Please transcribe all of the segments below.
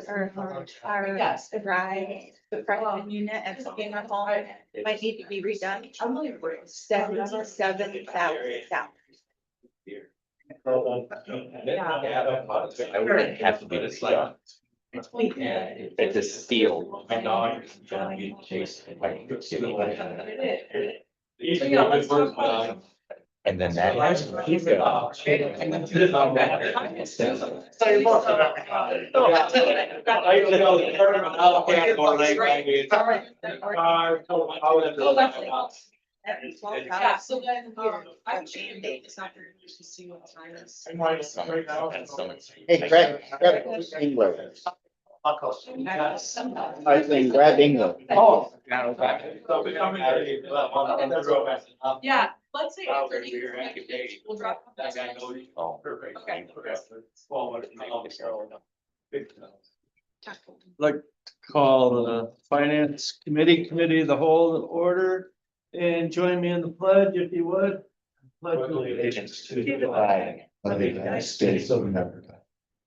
our dry freshman unit at Skinner Hall might need to be redone. 77,000. I wouldn't have to be this like. It's a steel. And then that. Yeah, so then, I changed it, it's not very used to see what time it is. Hey, Greg, English. I think grab English. Oh. Yeah, let's say after we'll drop. Oh. Okay. Like to call the finance committee of the whole in order and join me in the pledge if you would. Pledge Allegiance to the flag of the United States of America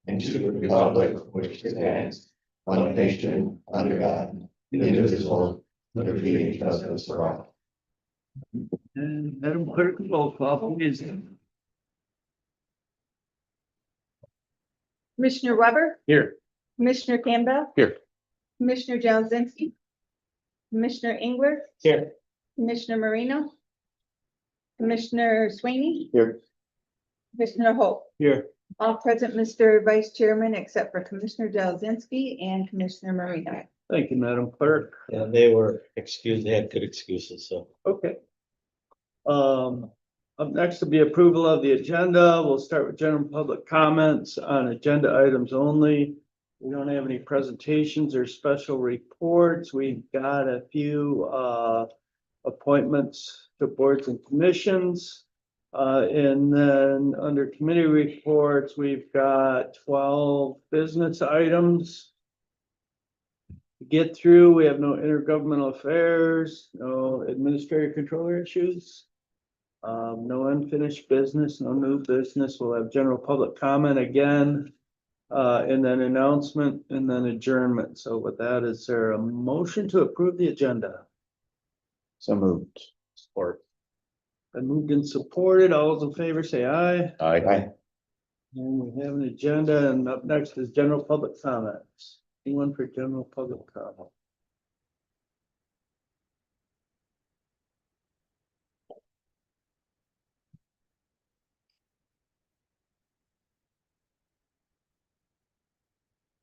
and to the republic for which it stands, one nation, under God, indivisible, with liberty and justice for all. And Madam Clerk, roll call, please. Commissioner Weber, Here. Commissioner Campbell. Here. Commissioner Jazinski. Commissioner Engler, Here. Commissioner Marino. Commissioner Sweeney, Here. Commissioner Holt. Here. All present, Mr. Vice Chairman, except for Commissioner Jazinski and Commissioner Marino. Thank you, Madam Clerk. Yeah, they were excused, they had good excuses, so. Okay. Up next will be approval of the agenda. We'll start with general public comments on agenda items only. We don't have any presentations or special reports. We've got a few appointments to boards and commissions. And then under committee reports, we've got 12 business items to get through. We have no intergovernmental affairs, no administrative controller issues. No unfinished business, no new business. We'll have general public comment again, and then announcement and then adjournment. So with that, is there a motion to approve the agenda? So moved. Support. Been moved and supported. All those in favor say aye. Aye. And we have an agenda, and up next is general public comments. Anyone for general public comment?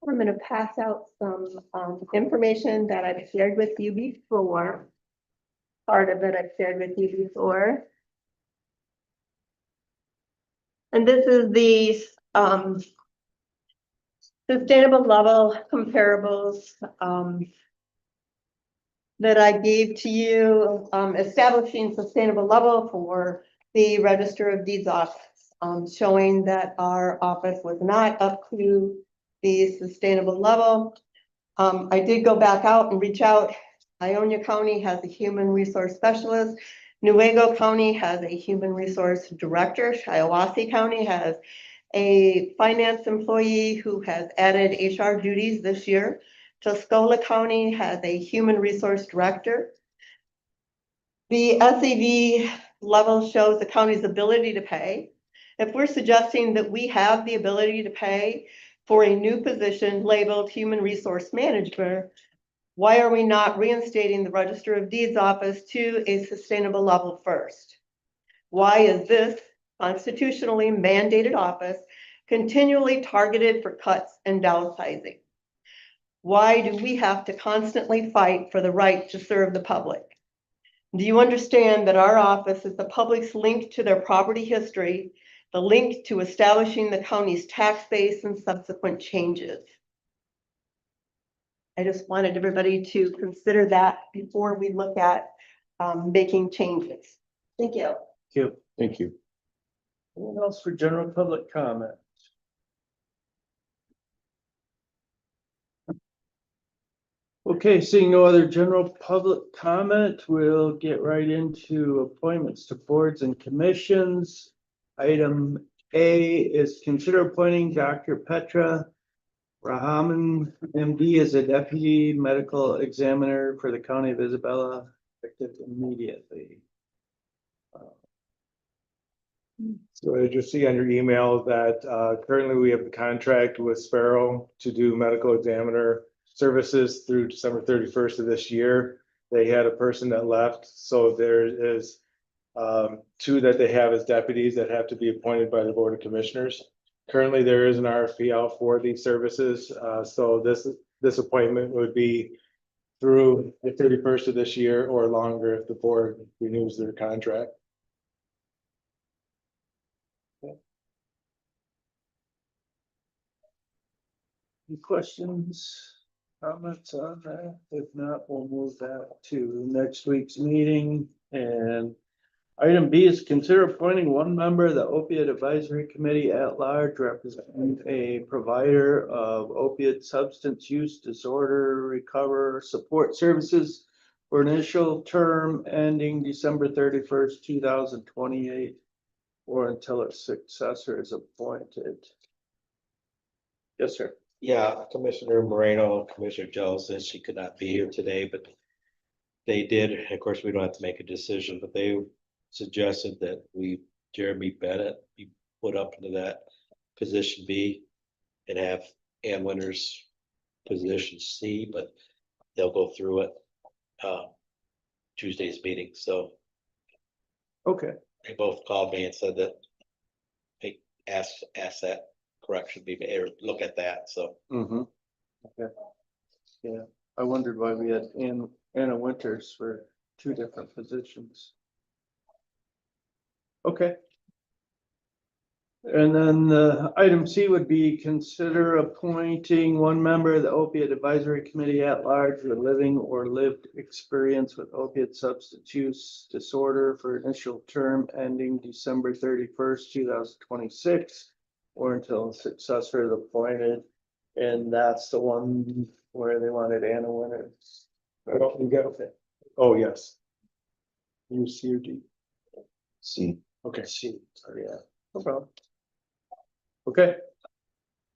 I'm going to pass out some information that I've shared with you before. Part of it I've shared with you before. And this is the sustainable level comparables that I gave to you, establishing sustainable level for the Register of Deeds office, showing that our office was not up to the sustainable level. I did go back out and reach out. Ionia County has a human resource specialist. Newaygo County has a human resource director. Shiawassee County has a finance employee who has added HR duties this year. Tuscola County has a human resource director. The SED level shows the county's ability to pay. If we're suggesting that we have the ability to pay for a new position labeled human resource manager, why are we not reinstating the Register of Deeds office to a sustainable level first? Why is this constitutionally mandated office continually targeted for cuts and downsizing? Why do we have to constantly fight for the right to serve the public? Do you understand that our office is the public's link to their property history, the link to establishing the county's tax base and subsequent changes? I just wanted everybody to consider that before we look at making changes. Thank you. Thank you. Thank you. Anyone else for general public comment? Okay, seeing no other general public comment, we'll get right into appointments to boards and commissions. Item A is consider appointing Dr. Petra Rahaman MD is a deputy medical examiner for the county of Isabella, effective immediately. So as you see on your email that currently we have the contract with Sparrow to do medical examiner services through December 31st of this year. They had a person that left, so there is two that they have as deputies that have to be appointed by the Board of Commissioners. Currently, there is an RFP out for these services, so this appointment would be through the 31st of this year or longer if the board renews their contract. Any questions, comments on that? If not, we'll move that to next week's meeting. And item B is consider appointing one member of the opiate advisory committee at large representing a provider of opiate substance use disorder recover support services for initial term ending December 31st, 2028, or until a successor is appointed. Yes, sir. Yeah, Commissioner Moreno, Commissioner Jellison, she could not be here today, but they did, of course, we don't have to make a decision, but they suggested that Jeremy Bennett be put up into that position B and have Ann Winter's position C, but they'll go through it Tuesday's meeting, so Okay. they both called me and said that they asked that correction be made, or look at that, so. Mm-hmm. Okay. Yeah, I wondered why we had Anna Winters for two different positions. Okay. And then item C would be consider appointing one member of the opiate advisory committee at large with living or lived experience with opiate substance use disorder for initial term ending December 31st, 2026, or until a successor is appointed. And that's the one where they wanted Anna Winters. Oh, yes. You C or D? C. Okay. C, sorry, yeah, no problem. Okay.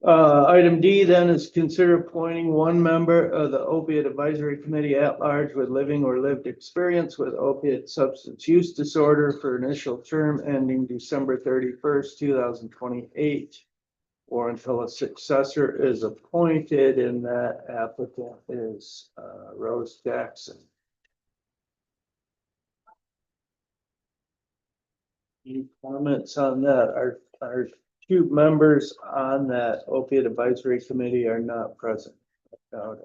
Item D then is consider appointing one member of the opiate advisory committee at large with living or lived experience with opiate substance use disorder for initial term ending December 31st, 2028, or until a successor is appointed, and that applicant is Rose Jackson. Any comments on that? Our two members on that opiate advisory committee are not present now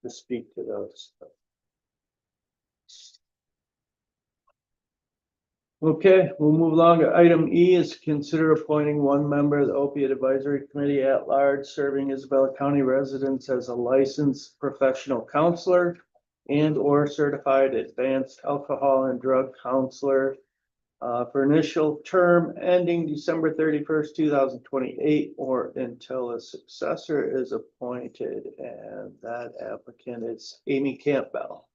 to speak to those. Okay, we'll move along to item E is consider appointing one member of the opiate advisory committee at large serving Isabella County residents as a licensed professional counselor and or certified advanced alcohol and drug counselor for initial term ending December 31st, 2028, or until a successor is appointed, and that applicant is Amy Campbell.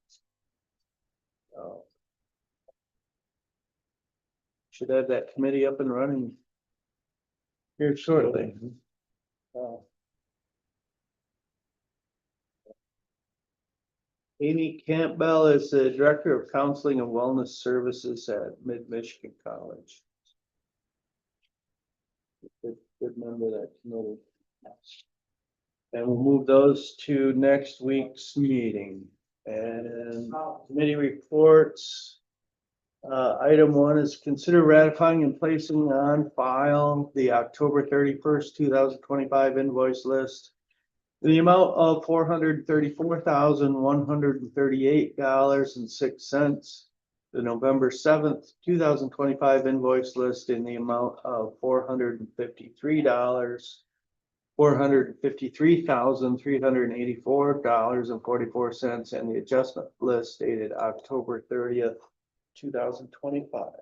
Should have that committee up and running here shortly. Amy Campbell is the Director of Counseling and Wellness Services at Mid-Michigan College. Good member of that committee. And we'll move those to next week's meeting. And committee reports. Item 1 is consider ratifying and placing on file the October 31st, 2025 invoice list. The amount of $434,138.06. The November 7th, 2025 invoice list in the amount of $453,384.44, and the adjustment list dated October 30th, 2025.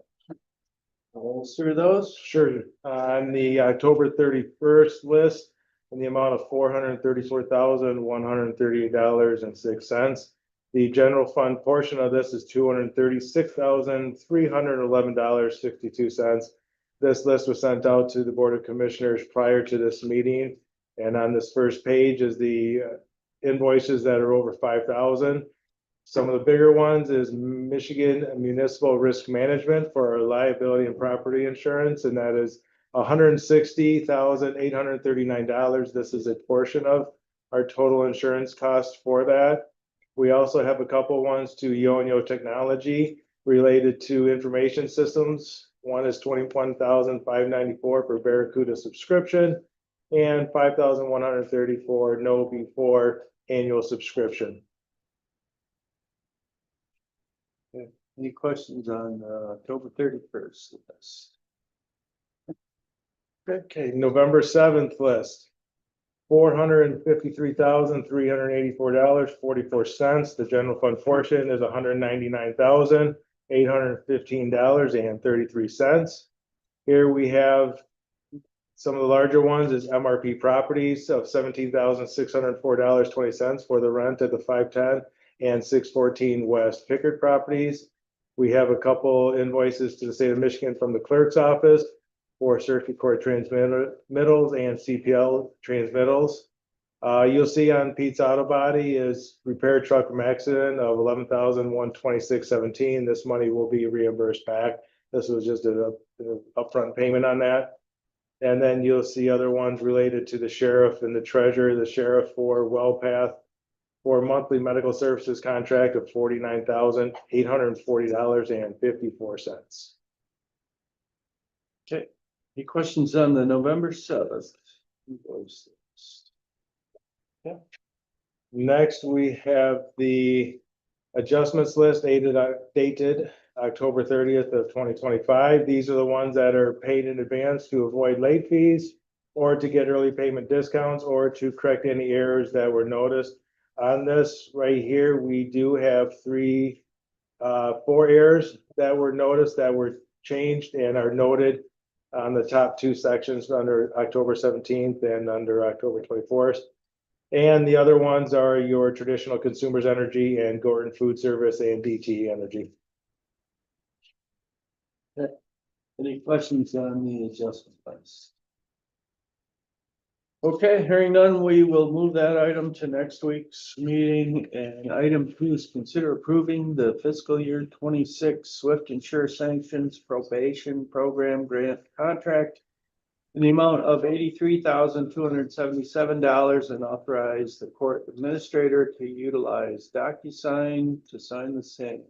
We'll through those. Sure. On the October 31st list, in the amount of $434,138.06. The general fund portion of this is $236,311.62. This list was sent out to the Board of Commissioners prior to this meeting. And on this first page is the invoices that are over 5,000. Some of the bigger ones is Michigan Municipal Risk Management for our liability and property insurance, and that is $160,839. This is a portion of our total insurance cost for that. We also have a couple ones to Yo-Yo Technology related to information systems. One is $21,594 for Barracuda subscription and $5,130 for No Before annual subscription. Any questions on October 31st list? Okay, November 7th list. $453,384.44. The general fund portion is $199,815.33. Here we have some of the larger ones is MRP Properties of $17,604.20 for the rent at the 510 and 614 West Pickard properties. We have a couple invoices to the state of Michigan from the clerk's office for circuit court transmittals and CPL transmittals. You'll see on Pete's Auto Body is repair truck from accident of $11,126.17. This money will be reimbursed back. This was just an upfront payment on that. And then you'll see other ones related to the sheriff and the treasurer. The sheriff for WellPath for a monthly medical services contract of $49,840.54. Okay, any questions on the November 7th? invoice list? Next, we have the adjustments list dated October 30th of 2025. These are the ones that are paid in advance to avoid late fees or to get early payment discounts or to correct any errors that were noticed. On this right here, we do have four errors that were noticed that were changed and are noted on the top two sections under October 17th and under October 24th. And the other ones are your traditional Consumers Energy and Gordon Food Service and DTE Energy. Any questions on the adjustment list? Okay, hearing none, we will move that item to next week's meeting. And item 2 is consider approving the fiscal year 26 Swift Insure Sanctions Probation Program Grant Contract in the amount of $83,277 and authorize the court administrator to utilize DocuSign to sign the same.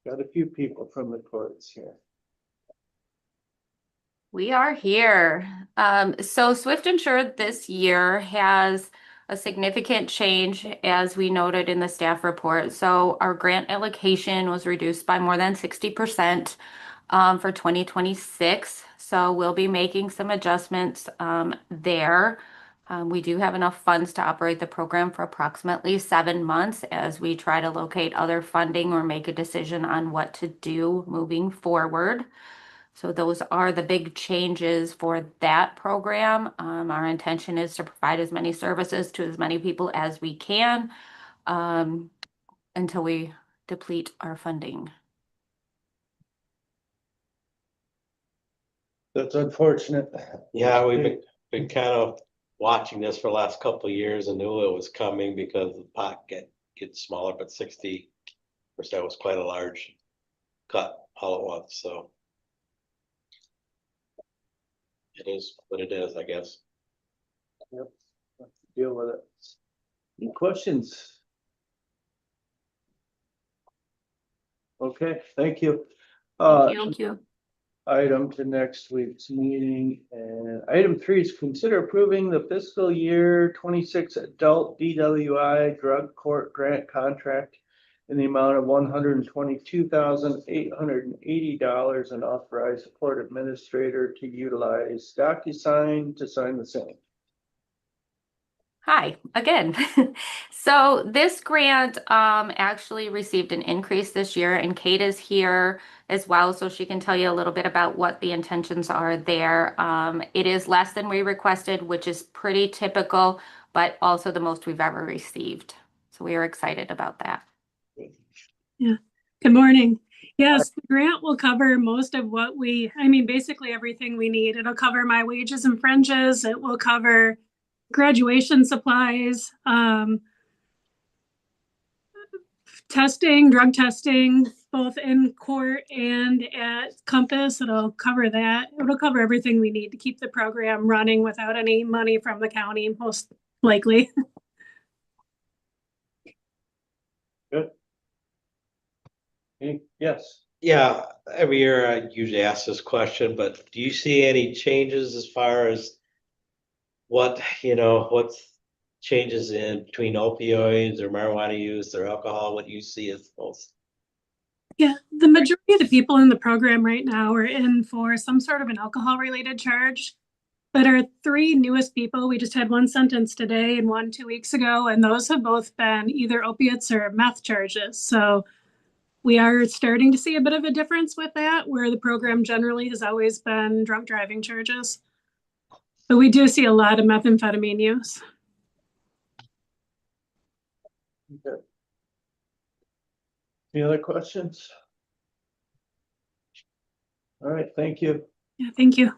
Got a few people from the courts here. We are here. So Swift Insure this year has a significant change, as we noted in the staff report. So our grant allocation was reduced by more than 60% for 2026. So we'll be making some adjustments there. We do have enough funds to operate the program for approximately 7 months as we try to locate other funding or make a decision on what to do moving forward. So those are the big changes for that program. Our intention is to provide as many services to as many people as we can until we deplete our funding. That's unfortunate. Yeah, we've been kind of watching this for the last couple of years and knew it was coming because the pot gets smaller, but 60% was quite a large cut all at once, so. It is what it is, I guess. Yep, have to deal with it. Any questions? Okay, thank you. Thank you. Item to next week's meeting, and item 3 is consider approving the fiscal year 26 adult DWI drug court grant contract in the amount of $122,880 and authorize the court administrator to utilize DocuSign to sign the same. Hi, again. So this grant actually received an increase this year, and Kate is here as well, so she can tell you a little bit about what the intentions are there. It is less than we requested, which is pretty typical, but also the most we've ever received. So we are excited about that. Yeah, good morning. Yes, the grant will cover most of what basically everything we need. It'll cover my wages and fringes. It will cover graduation supplies, testing, drug testing, both in court and at Compass. It'll cover that. It'll cover everything we need to keep the program running without any money from the county, most likely. Yes. Yeah, every year I usually ask this question, but do you see any changes as far as what's changes in between opioids or marijuana use or alcohol, what you see as most? Yeah, the majority of the people in the program right now are in for some sort of an alcohol-related charge. But our three newest people, we just had one sentence today and one 2 weeks ago, and those have both been either opiates or meth charges. So we are starting to see a bit of a difference with that, where the program generally has always been drunk driving charges. But we do see a lot of methamphetamine use. Okay. Any other questions? All right, thank you. Yeah, thank you.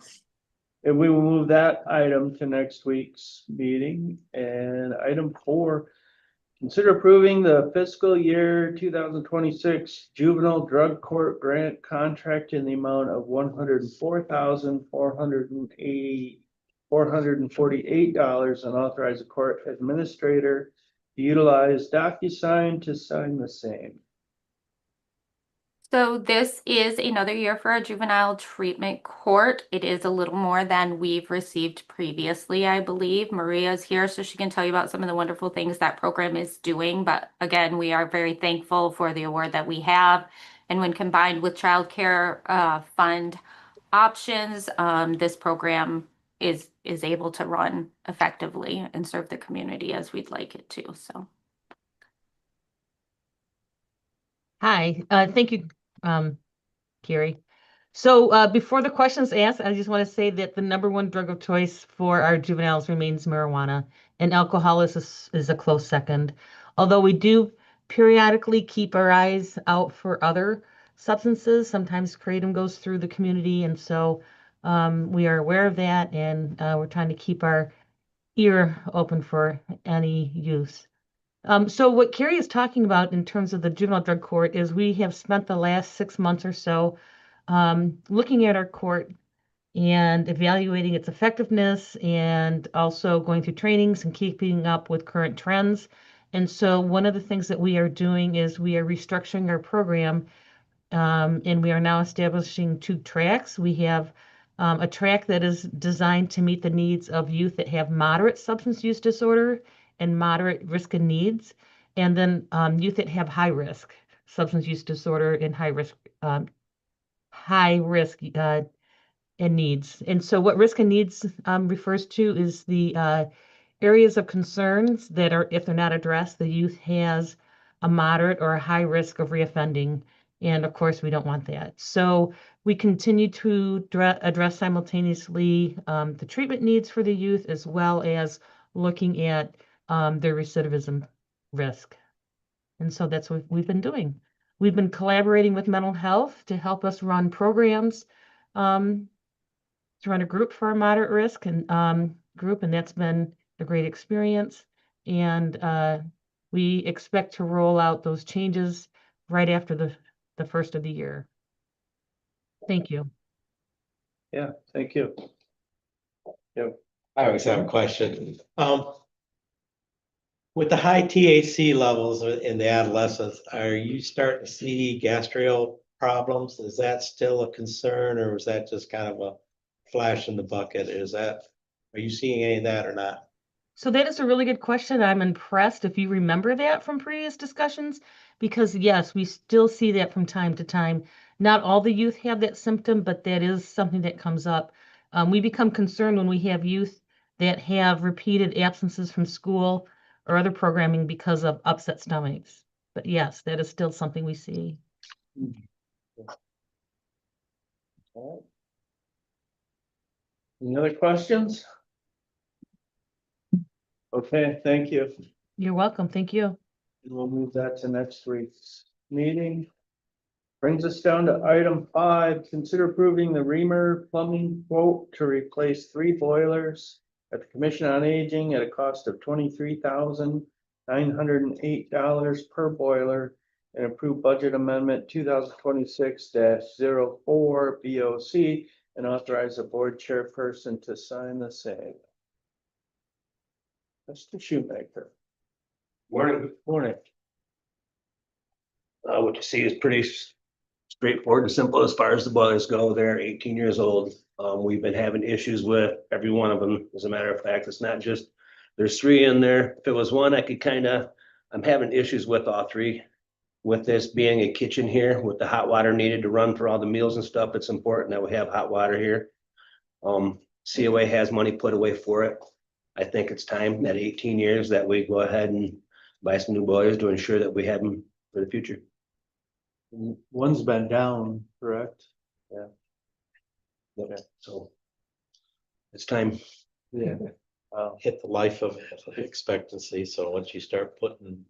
And we will move that item to next week's meeting. And item 4, consider approving the fiscal year 2026 juvenile drug court grant contract in the amount of $104,448 and authorize the court administrator to utilize DocuSign to sign the same. So this is another year for our juvenile treatment court. It is a little more than we've received previously, I believe. Maria's here, so she can tell you about some of the wonderful things that program is doing. But again, we are very thankful for the award that we have. And when combined with child care fund options, this program is able to run effectively and serve the community as we'd like it to. So. Hi, thank you, Carrie. So before the questions asked, I just want to say that the #1 drug of choice for our juveniles remains marijuana, and alcohol is a close second. Although we do periodically keep our eyes out for other substances, sometimes kratom goes through the community, and so we are aware of that, and we're trying to keep our ear open for any use. So what Carrie is talking about in terms of the juvenile drug court is we have spent the last 6 months or so looking at our court and evaluating its effectiveness and also going through trainings and keeping up with current trends. And so one of the things that we are doing is we are restructuring our program, and we are now establishing 2 tracks. We have a track that is designed to meet the needs of youth that have moderate substance use disorder and moderate risk and needs, and then youth that have high risk substance use disorder and high risk and needs. And so what risk and needs refers to is the areas of concerns that are, if they're not addressed, the youth has a moderate or a high risk of reoffending. And of course, we don't want that. So we continue to address simultaneously the treatment needs for the youth, as well as looking at their recidivism risk. And so that's what we've been doing. We've been collaborating with mental health to help us run programs, to run a group for our moderate risk and group, and that's been a great experience. And we expect to roll out those changes right after the first of the year. Thank you. Yeah, thank you. I always have a question. With the high THC levels in the adolescents, are you starting to see gastro problems? Is that still a concern, or is that just kind of a flash in the bucket? Are you seeing any of that or not? So that is a really good question. I'm impressed if you remember that from previous discussions, because yes, we still see that from time to time. Not all the youth have that symptom, but that is something that comes up. We become concerned when we have youth that have repeated absences from school or other programming because of upset stomachs. But yes, that is still something we see. Any other questions? Okay, thank you. You're welcome. Thank you. And we'll move that to next week's meeting. Brings us down to item 5, consider approving the Reamer Plumbing quote to replace 3 boilers at the Commission on Aging at a cost of $23,908 per boiler, and approve budget amendment 2026-04 BOC, and authorize the board chairperson to sign the same. Mr. Shoemaker. Morning. Morning. What you see is pretty straightforward and simple as far as the boilers go. They're 18 years old. We've been having issues with every one of them. As a matter of fact, it's not just, there's 3 in there. If it was one, I could I'm having issues with all 3. With this being a kitchen here, with the hot water needed to run for all the meals and stuff, it's important that we have hot water here. COA has money put away for it. I think it's time at 18 years that we go ahead and buy some new boilers to ensure that we have them for the future. One's been down, correct? Okay, so it's time. Yeah. Hit the life of expectancy, so once you start putting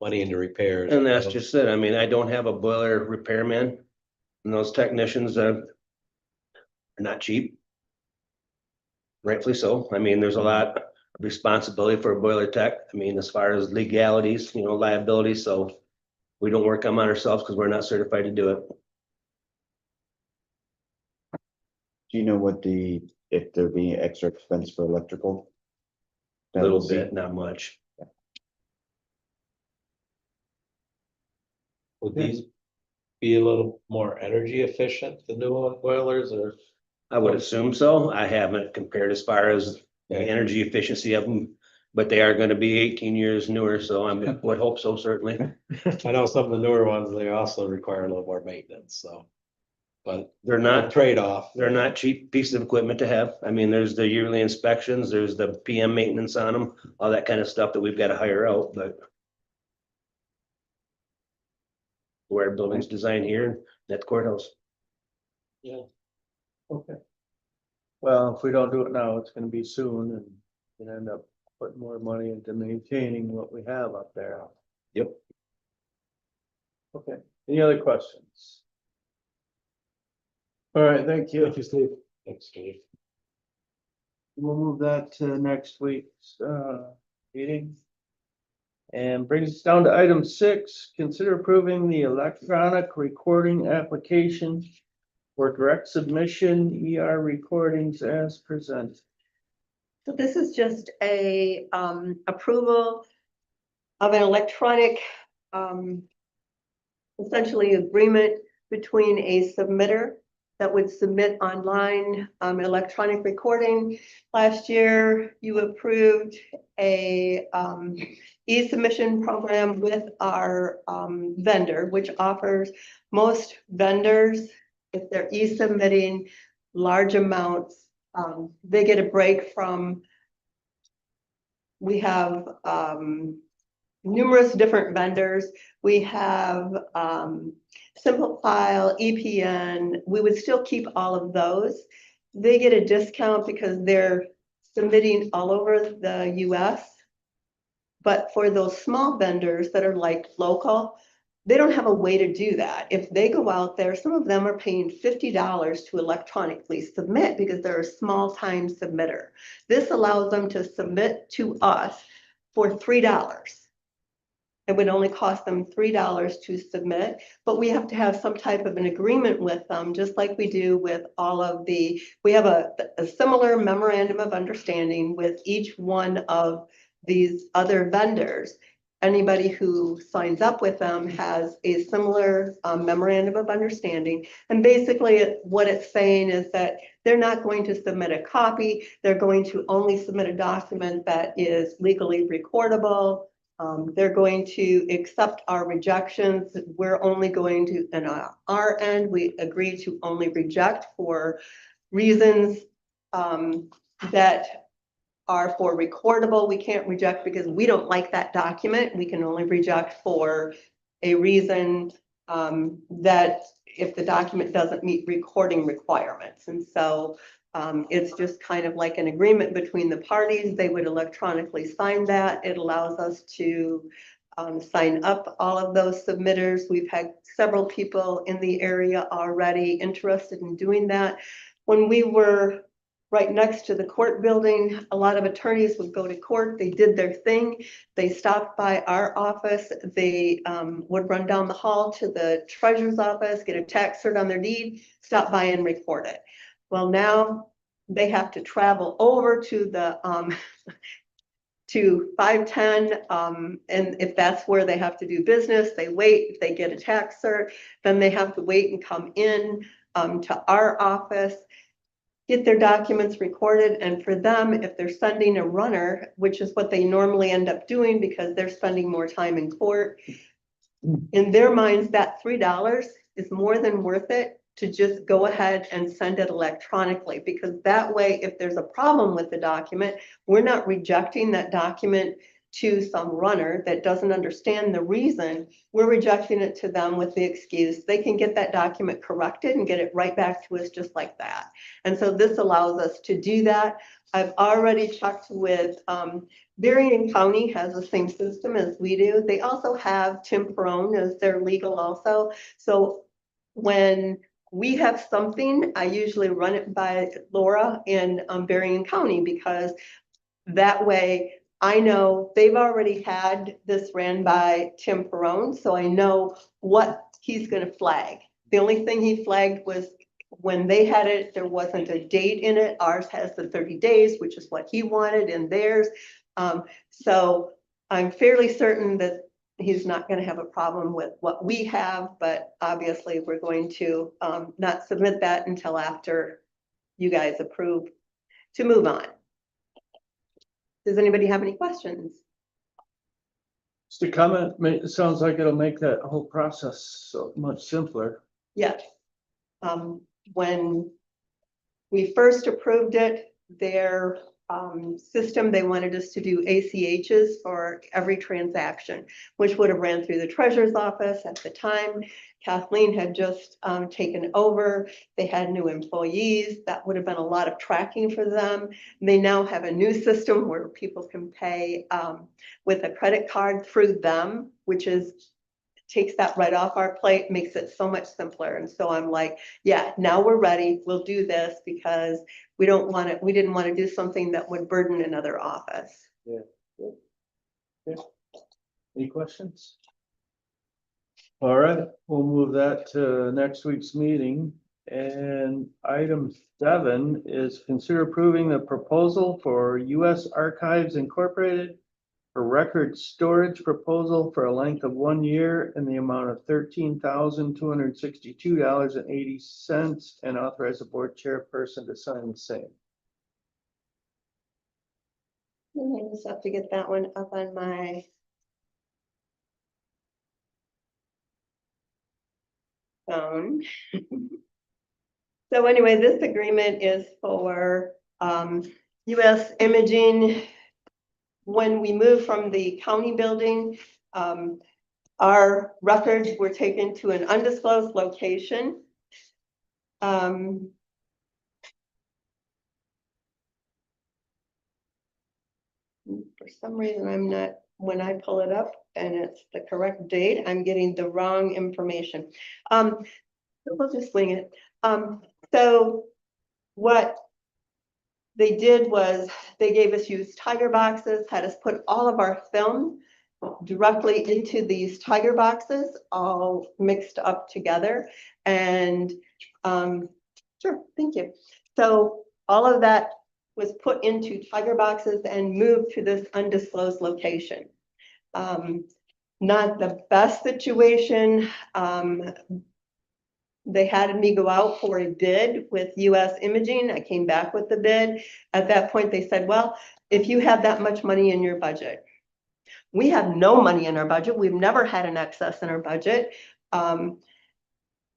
money into repairs. And that's just it. I mean, I don't have a boiler repairman. And those technicians are not cheap. Rightfully so. I mean, there's a lot of responsibility for a boiler tech. I mean, as far as legalities, liability, so we don't work them on ourselves because we're not certified to do it. Do you know if there'd be extra expense for electrical? A little bit, not much. Would these be a little more energy efficient, the new boilers, or? I would assume so. I haven't compared as far as the energy efficiency of them, but they are going to be 18 years newer, so I would hope so, certainly. I know some of the newer ones, they also require a little more maintenance, so. But They're not trade-off. They're not cheap pieces of equipment to have. I mean, there's the yearly inspections, there's the PM maintenance on them, all that kind of stuff that we've got to hire out, but where buildings designed here at the courthouse. Okay. Well, if we don't do it now, it's gonna be soon and we end up putting more money into maintaining what we have up there. Yep. Okay, any other questions? All right, thank you. Steve. Thanks, Steve. We'll move that to next week's meeting. And brings us down to item 6, consider approving the electronic recording application for direct submission ER recordings as presented. So this is just a approval of an electronic essentially agreement between a submitter that would submit online electronic recording. Last year, you approved a e-submission program with our vendor, which offers most vendors, if they're e-submitting large amounts, they get a break from, we have numerous different vendors. We have Simple File, EPN. We would still keep all of those. They get a discount because they're submitting all over the US. But for those small vendors that are like local, they don't have a way to do that. If they go out there, some of them are paying $50 to electronically submit because they're a small time submitter. This allows them to submit to us for $3. It would only cost them $3 to submit, but we have to have some type of an agreement with them, just like we do with all of we have a similar memorandum of understanding with each one of these other vendors. Anybody who signs up with them has a similar memorandum of understanding. And basically what it's saying is that they're not going to submit a copy. They're going to only submit a document that is legally recordable. They're going to accept our rejections. We're only going to, on our end, we agree to only reject for reasons that are for recordable. We can't reject because we don't like that document. We can only reject for a reason that if the document doesn't meet recording requirements. And so it's just kind of like an agreement between the parties. They would electronically sign that. It allows us to sign up all of those submitters. We've had several people in the area already interested in doing that. When we were right next to the court building, a lot of attorneys would go to court. They did their thing. They stopped by our office. They would run down the hall to the treasurer's office, get a tax cert on their deed, stop by and record it. Well, now they have to travel over to the to 510, and if that's where they have to do business, they wait. If they get a tax cert, then they have to wait and come in to our office, get their documents recorded. And for them, if they're sending a runner, which is what they normally end up doing because they're spending more time in court, in their minds, that $3 is more than worth it to just go ahead and send it electronically, because that way, if there's a problem with the document, we're not rejecting that document to some runner that doesn't understand the reason. We're rejecting it to them with the excuse they can get that document corrected and get it right back to us just like that. And so this allows us to do that. I've already checked with Berrien County has the same system as we do. They also have Tim Perone as their legal also. So when we have something, I usually run it by Laura in Berrien County, because that way I know they've already had this ran by Tim Perone, so I know what he's going to flag. The only thing he flagged was when they had it, there wasn't a date in it. Ours has the 30 days, which is what he wanted in theirs. So I'm fairly certain that he's not going to have a problem with what we have, but obviously we're going to not submit that until after you guys approve to move on. Does anybody have any questions? Just a comment, it sounds like it'll make that whole process so much simpler. Yes. When we first approved it, their system, they wanted us to do ACHs for every transaction, which would have ran through the treasurer's office at the time. Kathleen had just taken over. They had new employees. That would have been a lot of tracking for them. They now have a new system where people can pay with a credit card through them, which is takes that right off our plate, makes it so much simpler. And so I'm like, yeah, now we're ready. We'll do this because we don't want it. We didn't want to do something that would burden another office. Yeah. Any questions? All right, we'll move that to next week's meeting. And item 7 is consider approving the proposal for U.S. Archives Incorporated for record storage proposal for a length of 1 year in the amount of $13,262.80, and authorize the board chairperson to sign the same. I just have to get that one up on my phone. So anyway, this agreement is for U.S. Imaging. When we moved from the county building, our records were taken to an undisclosed location. For some reason, I'm not, when I pull it up and it's the correct date, I'm getting the wrong information. We'll just wing it. So what they did was they gave us used tiger boxes, had us put all of our film directly into these tiger boxes, all mixed up together. And sure, thank you. So all of that was put into tiger boxes and moved to this undisclosed location. Not the best situation. They had me go out for a bid with U.S. Imaging. I came back with the bid. At that point, they said, well, if you have that much money in your budget, we have no money in our budget. We've never had an excess in our budget,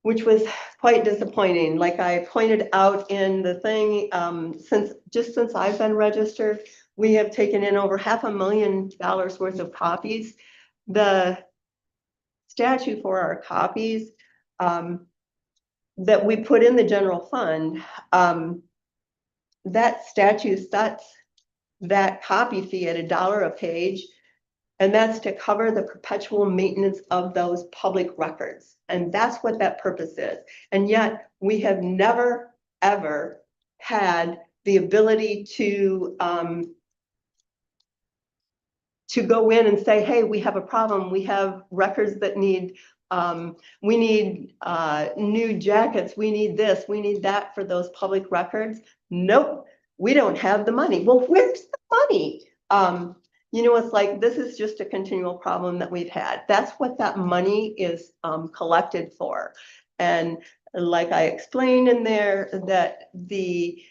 which was quite disappointing. Like I pointed out in the thing, since I've been registered, we have taken in over $500,000 worth of copies. The statute for our copies that we put in the general fund, that statute sets that copy fee at $1 a page. And that's to cover the perpetual maintenance of those public records. And that's what that purpose is. And yet we have never, ever had the ability to go in and say, hey, we have a problem. We have records that need, we need new jackets. We need this, we need that for those public records. Nope, we don't have the money. Well, where's the money? You know, it's like, this is just a continual problem that we've had. That's what that money is collected for. And like I explained in there, that they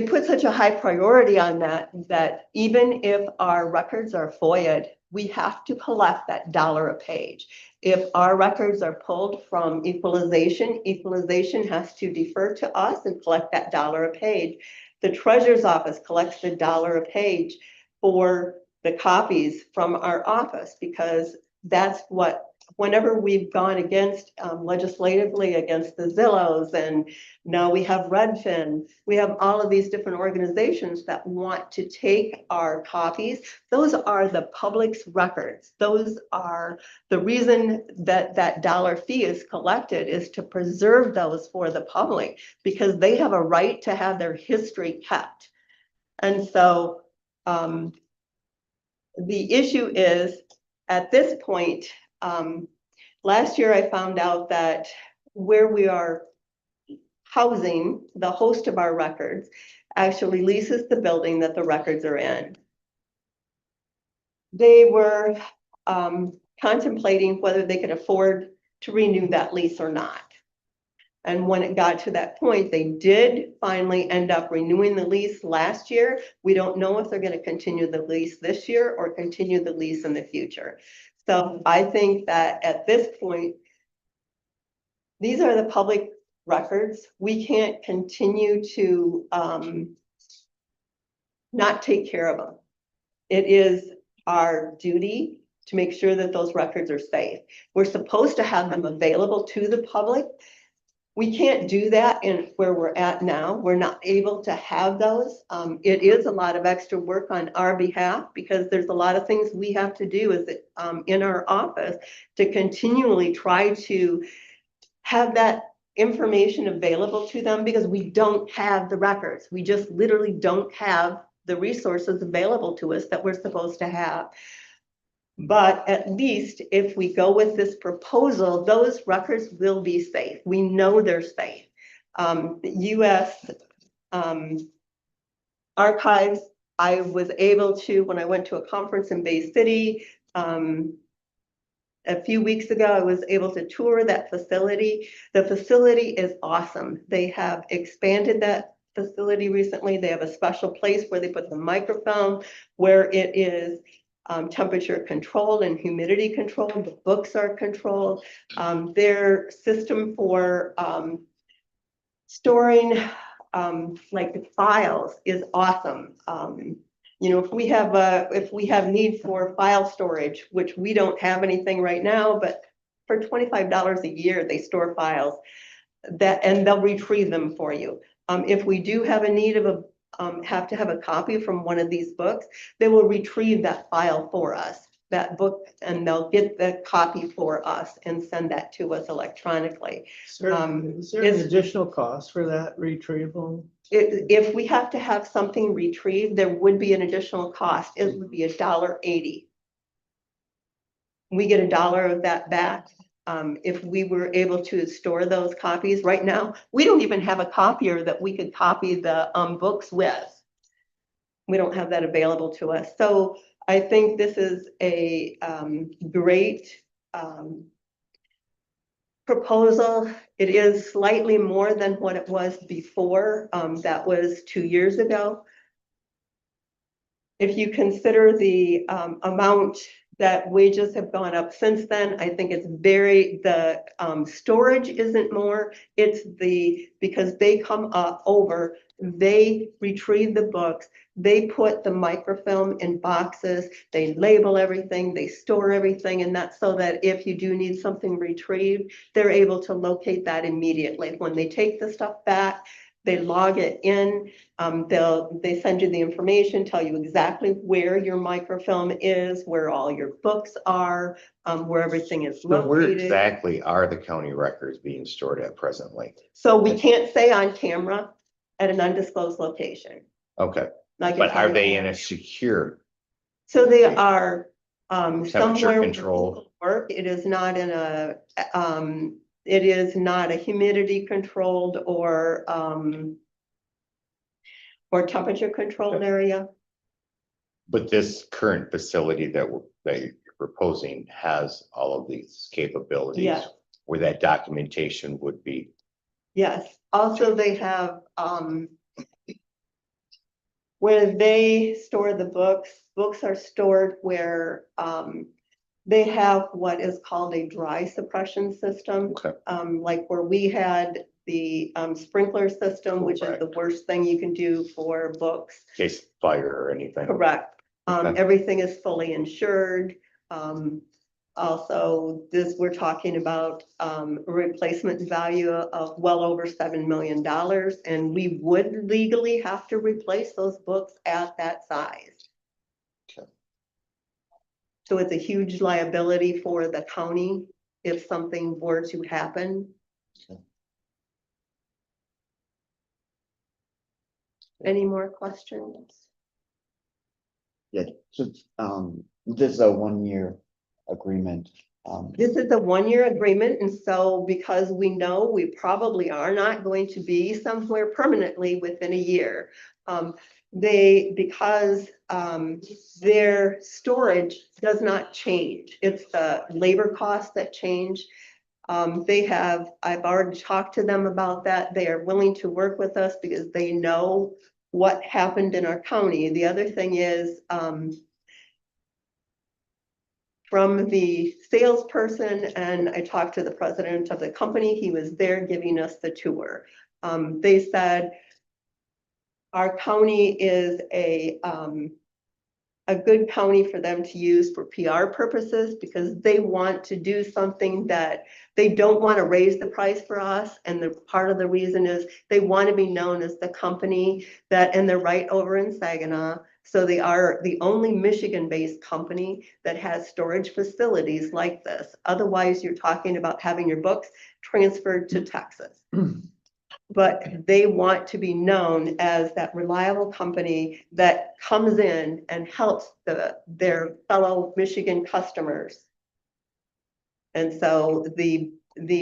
put such a high priority on that even if our records are FOIA'd, we have to collect that $1 a page. If our records are pulled from equalization, equalization has to defer to us and collect that $1 a page. The treasurer's office collects the $1 a page for the copies from our office, because that's what, whenever we've gone against legislatively against the Zillows, and now we have Redfin, we have all of these different organizations that want to take our copies. Those are the public's records. Those are the reason that that $1 fee is collected, is to preserve those for the public, because they have a right to have their history kept. And so the issue is, at this point, last year I found out that where we are housing the host of our records actually leases the building that the records are in. They were contemplating whether they could afford to renew that lease or not. And when it got to that point, they did finally end up renewing the lease last year. We don't know if they're going to continue the lease this year or continue the lease in the future. So I think that at this point, these are the public records. We can't continue to not take care of them. It is our duty to make sure that those records are safe. We're supposed to have them available to the public. We can't do that in where we're at now. We're not able to have those. It is a lot of extra work on our behalf, because there's a lot of things we have to do as in our office to continually try to have that information available to them, because we don't have the records. We just literally don't have the resources available to us that we're supposed to have. But at least if we go with this proposal, those records will be safe. We know they're safe. U.S. Archives, I was able to, when I went to a conference in Bay City a few weeks ago, I was able to tour that facility. The facility is awesome. They have expanded that facility recently. They have a special place where they put the microfilm, where it is temperature controlled and humidity controlled. The books are controlled. Their system for storing like the files is awesome. You know, if we have need for file storage, which we don't have anything right now, but for $25 a year, they store files and they'll retrieve them for you. If we do have a need of have to have a copy from one of these books, they will retrieve that file for us, that book, and they'll get the copy for us and send that to us electronically. Is there an additional cost for that retrieval? If we have to have something retrieved, there would be an additional cost. It would be $1.80. We get $1 of that back. If we were able to store those copies right now, we don't even have a copier that we could copy the books with. We don't have that available to us. So I think this is a great proposal. It is slightly more than what it was before. That was 2 years ago. If you consider the amount that wages have gone up since then, I think it's the storage isn't more, it's because they come over, they retrieve the books, they put the microfilm in boxes, they label everything, they store everything, and that's so that if you do need something retrieved, they're able to locate that immediately. When they take the stuff back, They log it in, they send you the information, tell you exactly where your microfilm is, where all your books are, where everything is So where located. exactly are the county records being stored at presently? So we can't say on camera at an undisclosed location. Okay, Like but it's are on they camera. in a secure? So they are, Temperature somewhere where control. people work. It is not in a, it is not a humidity controlled or temperature controlled area. But this current facility that you're proposing has all of these capabilities. Yes. Where that documentation would be. Yes, also they have, where they store the books, books are stored where, they have what is called a dry suppression system. Okay. Like where we had the, sprinkler system, which is the Correct. worst thing you can do for books. In case of fire or anything. Correct. Okay. Everything is fully insured. Also, we're talking about, a replacement value of well over $7 million. And we would legally have to replace those books at that size. Okay. So it's a huge liability for the county if something were to happen. Okay. Any more questions? Yeah, so, this is a 1-year agreement. This is a 1-year agreement, and so because we know we probably are not going to be somewhere permanently within a year. Because their storage does not change. It's the labor costs that change. I've already talked to them about that. They are willing to work with us because they know what happened in our county. The other thing is, from the salesperson, and I talked to the president of the company, he was there giving us the tour. They said our county is a good county for them to use for PR purposes because they want to do something that they don't want to raise the price for us. And the part of the reason is they want to be known as the company that, and they're right over in Saginaw. So they are the only Michigan-based company that has storage facilities like this. Otherwise, you're talking about having your books transferred to Texas. But they want to be known as that reliable company that comes in and helps their fellow Michigan customers. And so the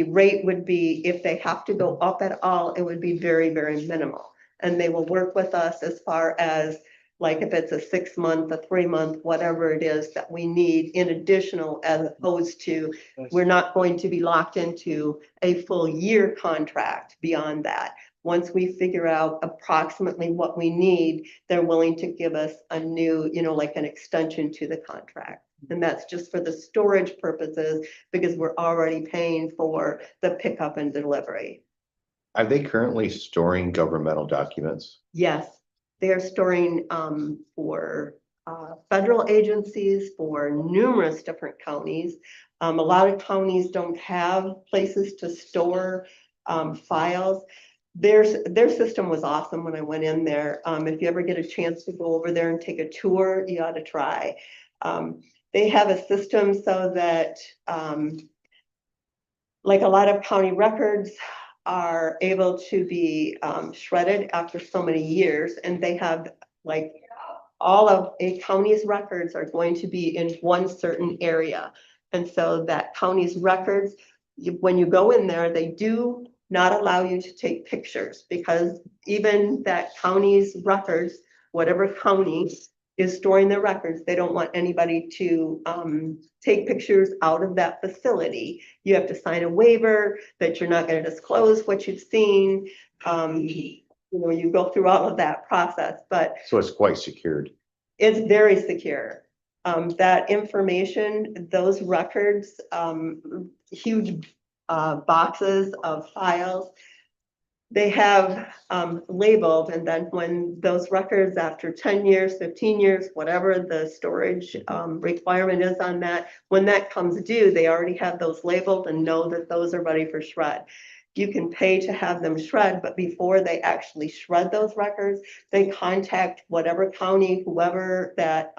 rate would be, if they have to go up at all, it would be very, very minimal. And they will work with us as far as, like if it's a 6-month, a 3-month, whatever it is that we need in additional, as opposed to, we're not going to be locked into a full year contract beyond that. Once we figure out approximately what we need, they're willing to give us a new, like an extension to the contract. And that's just for the storage purposes because we're already paying for the pickup and delivery. Are they currently storing governmental documents? Yes. They are storing for federal agencies, for numerous different counties. A lot of counties don't have places to store files. Their system was awesome when I went in there. If you ever get a chance to go over there and take a tour, you ought to try. They have a system so that like a lot of county records are able to be shredded after so many years, and they have like all of a county's records are going to be in one certain area. And so that county's records, when you go in there, they do not allow you to take pictures because even that county's records, whatever county is storing their records, they don't want anybody to take pictures out of that facility. You have to sign a waiver that you're not going to disclose what you've seen. You go through all of that process, but So it's quite secured. it's very secure. That information, those records, huge boxes of files, they have labeled, and then when those records after 10 years, 15 years, whatever the storage requirement is on that, when that comes due, they already have those labeled and know that those are ready for shred. you can pay to have them shred, but before they actually shred those records, they contact whatever county, whoever that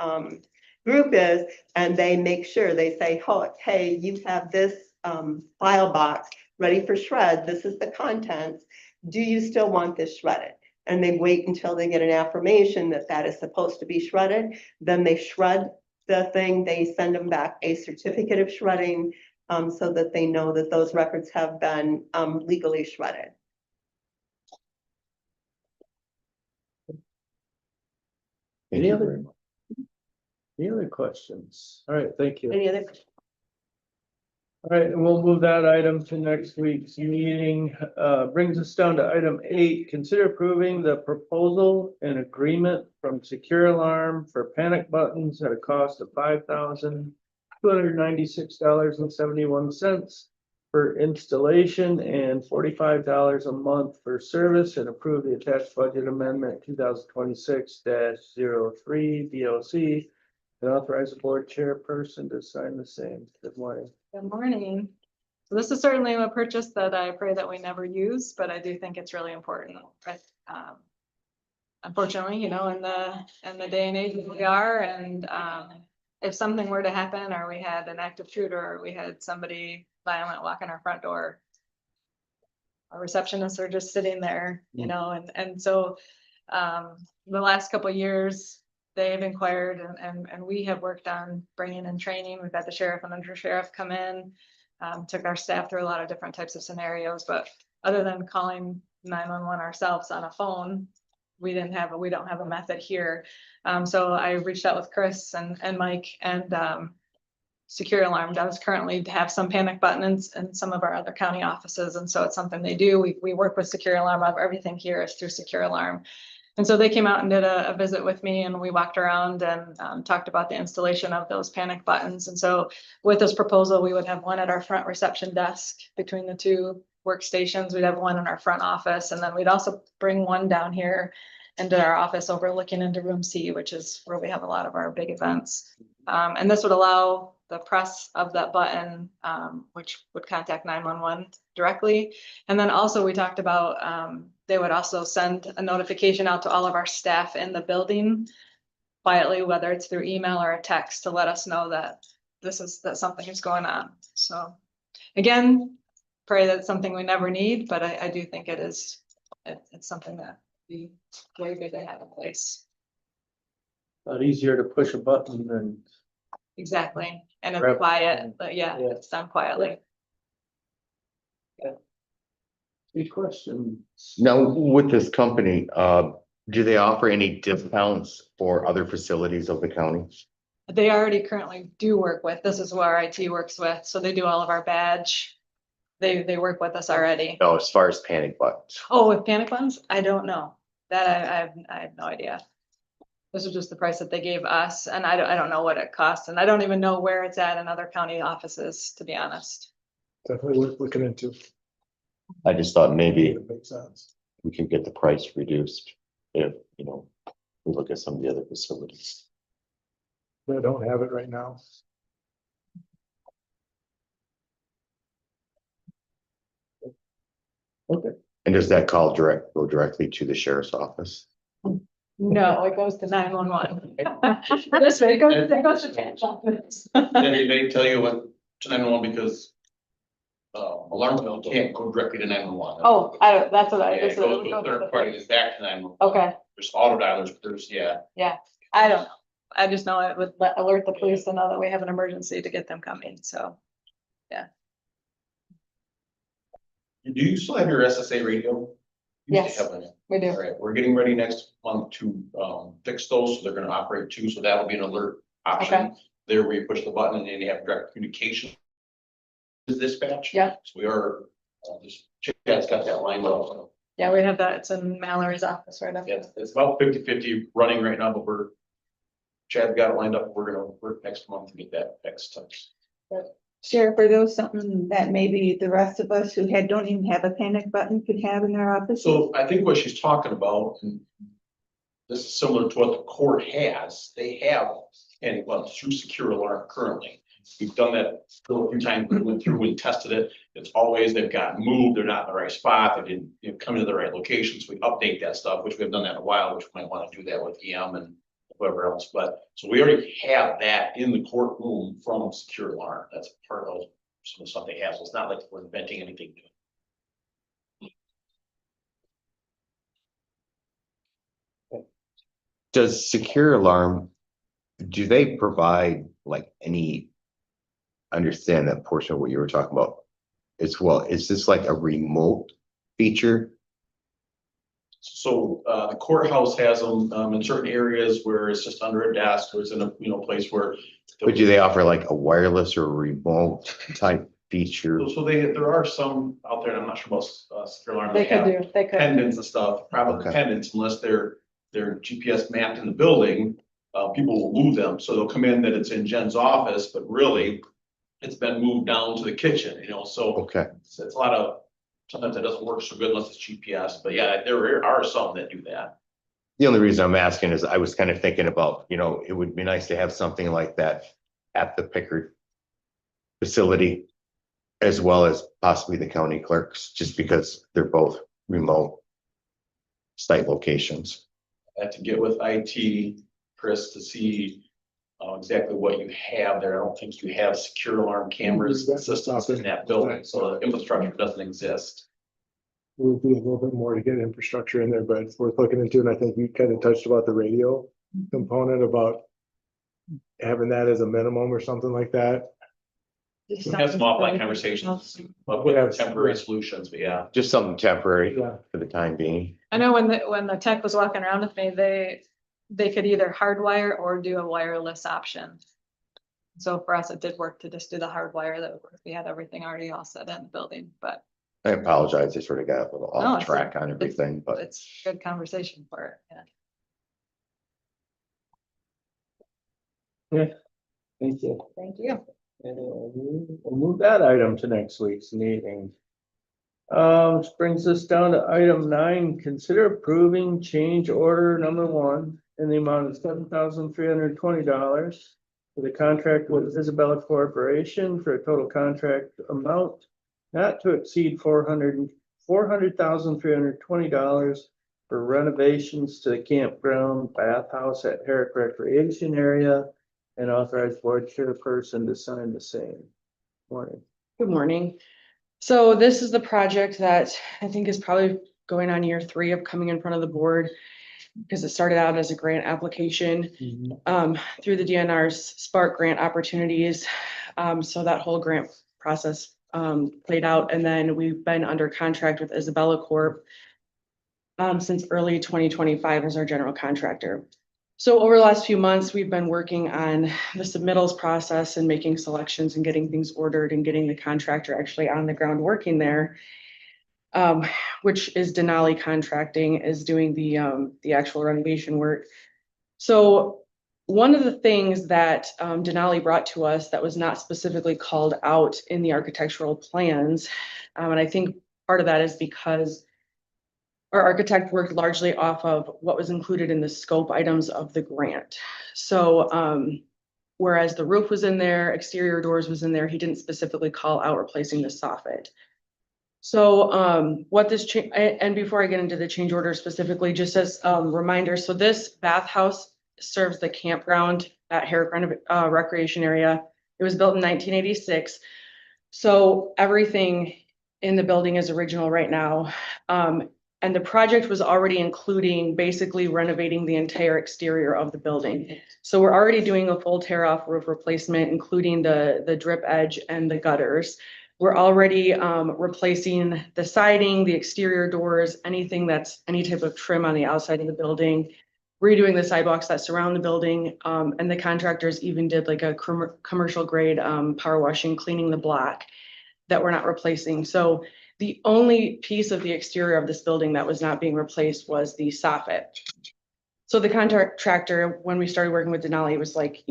group is, and they make sure, they say, oh, hey, you have this file box ready for shred. This is the contents. Do you still want this shredded? And they wait until they get an affirmation that that is supposed to be shredded. Then they shred the thing. They send them back a certificate of shredding so that they know that those records have been legally shredded. Thank Any you other- very much. Any other questions? All right, thank you. Any other? All right, and we'll move that item to next week's meeting. Brings us down to item 8, consider approving the proposal and agreement from Secure Alarm for panic buttons at a cost of $5,296.71 for installation and $45 a month for service, and approve the attached budget amendment 2026-03 BOC. And authorize the board chairperson to sign the same. Good morning. Good morning. So this is certainly a purchase that I pray that we never use, but I do think it's really important. But unfortunately, you know, in the day and age that we are, and if something were to happen, or we had an active shooter, or we had somebody violent walk in our front door, our receptionists are just sitting there, you know, and so the last couple of years, they've inquired and we have worked on bringing in training. We've had the sheriff and under sheriff come in, took our staff through a lot of different types of scenarios, but other than calling 911 ourselves on a phone, we don't have a method here. So I reached out with Chris and Mike, and Secure Alarm does currently have some panic buttons in some of our other county offices. And so it's something they do. We work with Secure Alarm. Everything here is through Secure Alarm. And so they came out and did a visit with me, and we walked around and talked about the installation of those panic buttons. And so with this proposal, we would have one at our front reception desk between the two workstations. We'd have one in our front office, and then we'd also bring one down here into our office overlooking into room C, which is where we have a lot of our big events. And this would allow the press of that button, which would contact 911 directly. And then also we talked about they would also send a notification out to all of our staff in the building quietly, whether it's through email or a text, to let us know that that something is going on. So again, pray that it's something we never need, but I do think it's something that be very good to have in place. A lot easier to push a button than. Exactly, and it's Grab- quiet, but yeah, Yeah. it's done quietly. Good question. Now, with this company, do they offer any discounts for other facilities of the county? They already currently do work with, this is who our IT works with, so they do all of our badge. They work with us already. No, as far as panic buttons. Oh, with panic buttons? I don't know. That I have no idea. This was just the price that they gave us, and I don't know what it costs, and I don't even know where it's at in other county offices, to be honest. Definitely worth looking into. I just thought maybe It makes sense. we could get the price reduced if, we look at some of the other facilities. I don't have it right now. Okay. And does that call go directly to the sheriff's office? No, it goes to 911. This way, it goes to catch office. Then they tell you what to 911 because alarm bell can't go directly to 911. Oh, that's what I. Yeah, it goes to a third party, it's back to 911. Okay, There's auto dialers, but there's, yeah, I don't know. I just know it would alert the police to know that we have an emergency to get them coming, so. Do you still have your SSA radio? You used to Yes. have one. We do. All right, we're getting ready next month to fix those, so they're gonna operate too, so that'll be an alert option. Okay. There where you push the button and then you have direct communication. With dispatch. Yeah. So we are, this Chad's got that lined up, so. Yeah, we have that. It's in Mallory's office right up. Yeah, it's about 50-50 running right now, but Chad's got it lined up. We're gonna work next month to get that fixed. Sheriff, are those something that maybe the rest of us who don't even have a panic button could have in our office? So I think what she's talking about, and this is similar to what the court has, they have panic buttons through Secure Alarm currently. we've done that a few times, we went through and tested it. It's always, they've gotten moved, they're not in the right spot, they didn't, come into the right locations. We update that stuff, which we've done that in a while, which we might want to do that with EM and whoever else. But, so we already have that in the courtroom from secure alarm. That's part of some of the stuff they have. So it's not like we're inventing anything new. Does Secure Alarm, do they provide like any? Understand that portion of what you were talking about as well. Is this like a remote feature? So the courthouse has them in certain areas where it's just under a desk or it's in a, place where. But do they offer like a wireless or remote type feature? So there are some out there, and I'm not sure about secure alarm. They could have do, they could. pendants and stuff, probably Okay. pendants, unless they're GPS mapped in the building, people will move them, so they'll come in that it's in Jen's office, but really it's been moved down to the kitchen, so Okay, it's a lot of, sometimes it doesn't work so good unless it's GPS, but yeah, there are some that do that. the only reason I'm asking is I was kind of thinking about, it would be nice to have something like that at the Pickard facility, as well as possibly the county clerks, just because they're both remote site locations. I have to get with IT, Chris, to see exactly what you have there. I don't think you have secure alarm cameras and systems in that building, so the infrastructure doesn't exist. We'll do a little bit more to get infrastructure in there, but it's worth looking into, and I think you kind of touched about the radio component about having that as a minimum or something like that. We have some offline conversations with temporary solutions, but yeah. Just something temporary Yeah. for the time being. I know when the tech was walking around with me, they could either hardwire or do a wireless option. So for us, it did work to just do the hardwire, that we had everything already all set in the building, but I apologize, I sort of got a little No, off it's- track on everything, but it's good conversation for it, yeah. Thank you. Thank you. And we'll move that item to next week's meeting. Which brings us down to item 9, consider approving change order number 1 in the amount of $7,320 for the contract with Isabella Corporation for a total contract amount not to exceed $400,320 for renovations to the campground bathhouse at Herrick Recreation Area, and authorize board chairperson to sign the same. Morning. Good morning. So this is the project that I think is probably going on year 3 of coming in front of the board, because it started out as a grant application through the DNR's Spark grant opportunities. So that whole grant process played out, and then we've been under contract with Isabella Corp since early 2025 as our general contractor. So over the last few months, we've been working on the submittals process and making selections and getting things ordered and getting the contractor actually on the ground working there. Which is Denali Contracting is doing the actual renovation work. So one of the things that Denali brought to us that was not specifically called out in the architectural plans, and I think part of that is because our architect worked largely off of what was included in the scope items of the grant. So whereas the roof was in there, exterior doors was in there, he didn't specifically call out replacing the soffit. So what this and before I get into the change order specifically, just as a reminder, so this bathhouse serves the campground at Herrick Recreation Area. It was built in 1986. So everything in the building is original right now. And the project was already including basically renovating the entire exterior of the building. So we're already doing a full tear off roof replacement, including the drip edge and the gutters. We're already replacing the siding, the exterior doors, anything that's any type of trim on the outside of the building, redoing the sidewalks that surround the building. And the contractors even did like a commercial grade power washing, cleaning the block that we're not replacing. So the only piece of the exterior of this building that was not being replaced was the soffit. So the contractor, when we started working with Denali, was like,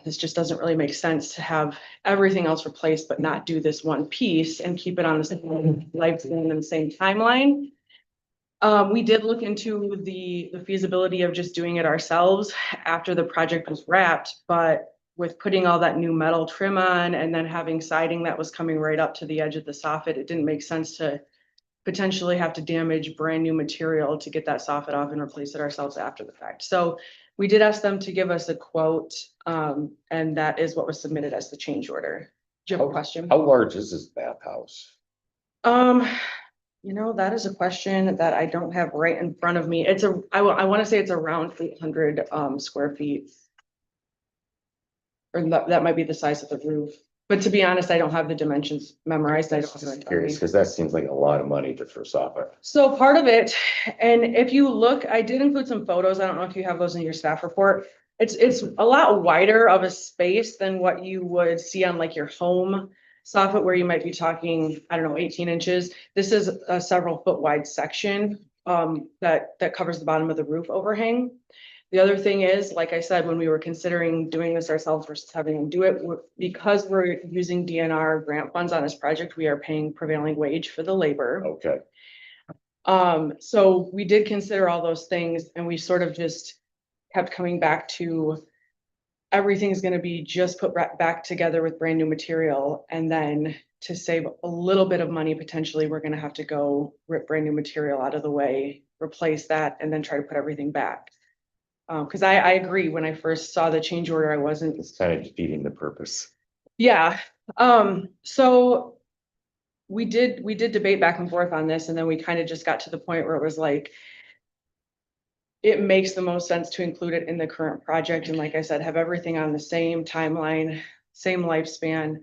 this just doesn't really make sense to have everything else replaced, but not do this one piece and keep it on the same lifespan and the same timeline. We did look into the feasibility of just doing it ourselves after the project was wrapped, but with putting all that new metal trim on and then having siding that was coming right up to the edge of the soffit, it didn't make sense to potentially have to damage brand new material to get that soffit off and replace it ourselves after the fact. So we did ask them to give us a quote, and that is what was submitted as the change order. Do you have a question? How large is this bathhouse? You know, that is a question that I don't have right in front of me. I want to say it's around 800 square feet. Or that might be the size of the roof. But to be honest, I don't have the dimensions memorized. I don't have it in front of me. Curious, because that seems like a lot of money just for soffit. So part of it, and if you look, I did include some photos. I don't know if you have those in your staff report. It's a lot wider of a space than what you would see on like your home soffit, where you might be talking, I don't know, 18 inches. This is a several foot wide section that covers the bottom of the roof overhang. The other thing is, like I said, when we were considering doing this ourselves versus having them do it, because we're using DNR grant funds on this project, we are paying prevailing wage for the labor. Okay. So we did consider all those things, and we sort of just kept coming back to everything's going to be just put back together with brand new material. And then to save a little bit of money, potentially, we're going to have to go rip brand new material out of the way, replace that, and then try to put everything back. Because I agree, when I first saw the change order, I wasn't. It's kind of defeating the purpose. Yeah, so we did debate back and forth on this, and then we kind of just got to the point where it was like, it makes the most sense to include it in the current project. And like I said, have everything on the same timeline, same lifespan.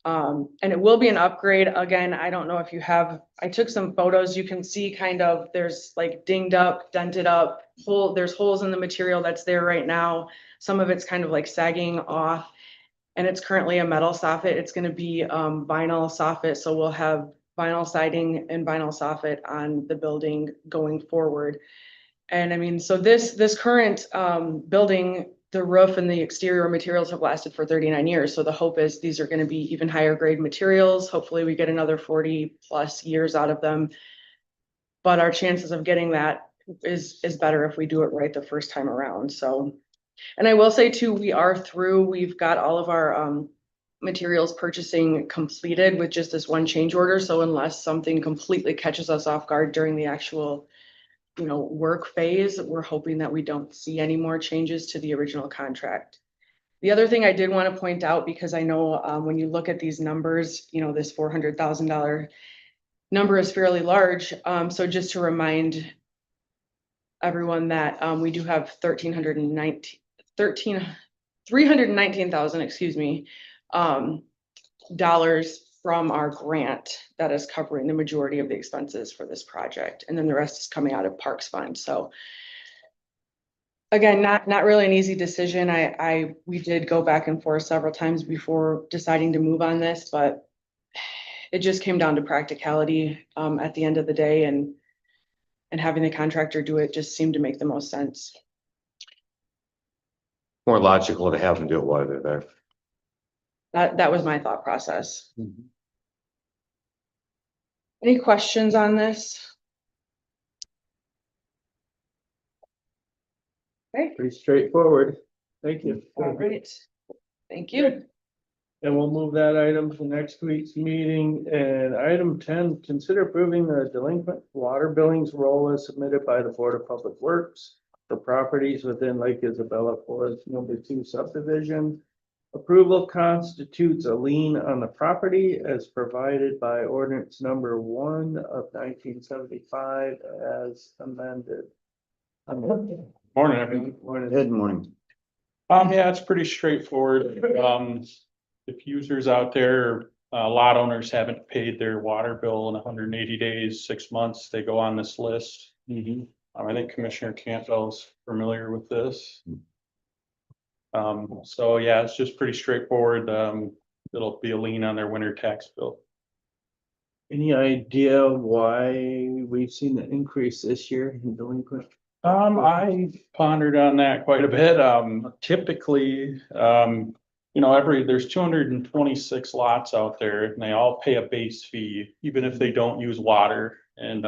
And it will be an upgrade. Again, I don't know if you have, I took some photos. You can see kind of, there's like dinged up, dented up, there's holes in the material that's there right now. Some of it's kind of like sagging off, and it's currently a metal soffit. It's going to be vinyl soffit. So we'll have vinyl siding and vinyl soffit on the building going forward. And I mean, so this current building, the roof and the exterior materials have lasted for 39 years. So the hope is these are going to be even higher grade materials. Hopefully we get another 40 plus years out of them. But our chances of getting that is better if we do it right the first time around. So, and I will say too, we've got all of our materials purchasing completed with just this one change order. So unless something completely catches us off guard during the actual work phase, we're hoping that we don't see any more changes to the original contract. The other thing I did want to point out, because I know when you look at these numbers, this $400,000 number is fairly large. So just to remind everyone that we do have $319,000, excuse me, dollars from our grant that is covering the majority of the expenses for this project. And then the rest is coming out of Parks Fund. So again, not really an easy decision. We did go back and forth several times before deciding to move on this, but it just came down to practicality at the end of the day, and having the contractor do it just seemed to make the most sense. More logical to have them do it while they're there. That was my thought process. Any questions on this? Okay, Pretty straightforward. Thank you. all right. Thank you. And we'll move that item to next week's meeting. And item 10, consider approving the delinquent water billings roll as submitted by the Board of Public Works for properties within Lake Isabella Forest Number 2 subdivision. Approval constitutes a lien on the property as provided by ordinance number 1 of 1975 as amended. Morning, everyone. Good morning. Yeah, it's pretty straightforward. If users out there, lot owners haven't paid their water bill in 180 days, 6 months, they go on this list. I think Commissioner Campbell's familiar with this. So yeah, it's just pretty straightforward. It'll be a lien on their winter tax bill. Any idea why we've seen an increase this year in delinquent? I pondered on that quite a bit. Typically, there's 226 lots out there and they all pay a base fee, even if they don't use water. And,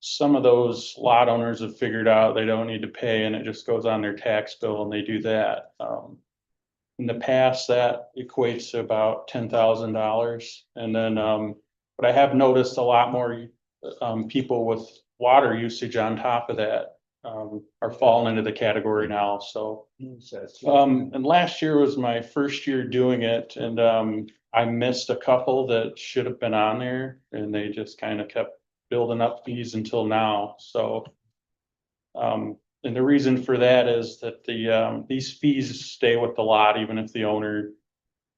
some of those lot owners have figured out they don't need to pay and it just goes on their tax bill and they do that. in the past, that equates to about $10,000. And then, but I have noticed a lot more, people with water usage on top of that, are falling into the category now, so. And last year was my first year doing it, and, I missed a couple that should have been on there, and they just kind of kept building up fees until now, so. And the reason for that is that these fees stay with the lot even if the owner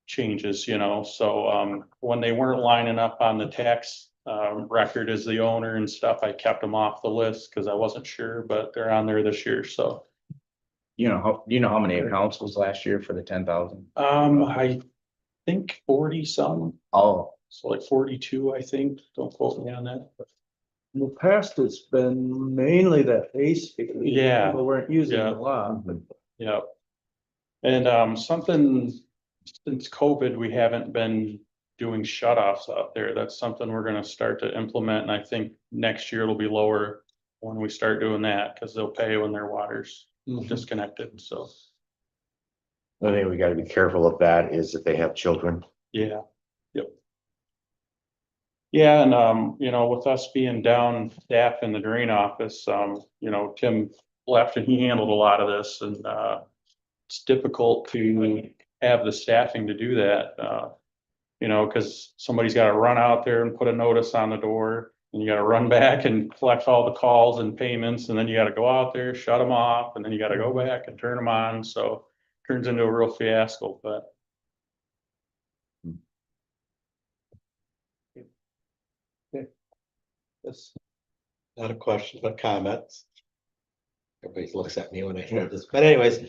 changes, you know, so, when they weren't lining up on the tax, record as the owner and stuff, I kept them off the list because I wasn't sure, but they're on there this year, so. You know how many accounts was last year for the 10,000? I think 40 some, Oh, so like 42, I think, don't quote me on that. In the past, it's been mainly that base fee. Yeah. People weren't using it Yeah. a lot. Yeah. And, something, since COVID, we haven't been doing shut-offs out there. That's something we're gonna start to implement, and I think next year it'll be lower when we start doing that, because they'll pay when their water's disconnected, so, the thing we gotta be careful of that is if they have children. yeah, yep. Yeah, and, you know, with us being down staff in the drain office, you know, Tim left and he handled a lot of this, and, it's difficult to have the staffing to do that, you know, because somebody's got to run out there and put a notice on the door, and you got to run back and collect all the calls and payments, and then you got to go out there, shut them off, and then you got to go back and turn them on, so it turns into a real fiasco, but. Yes. Not a question, but comments. Everybody looks at me when I hear this, but anyways,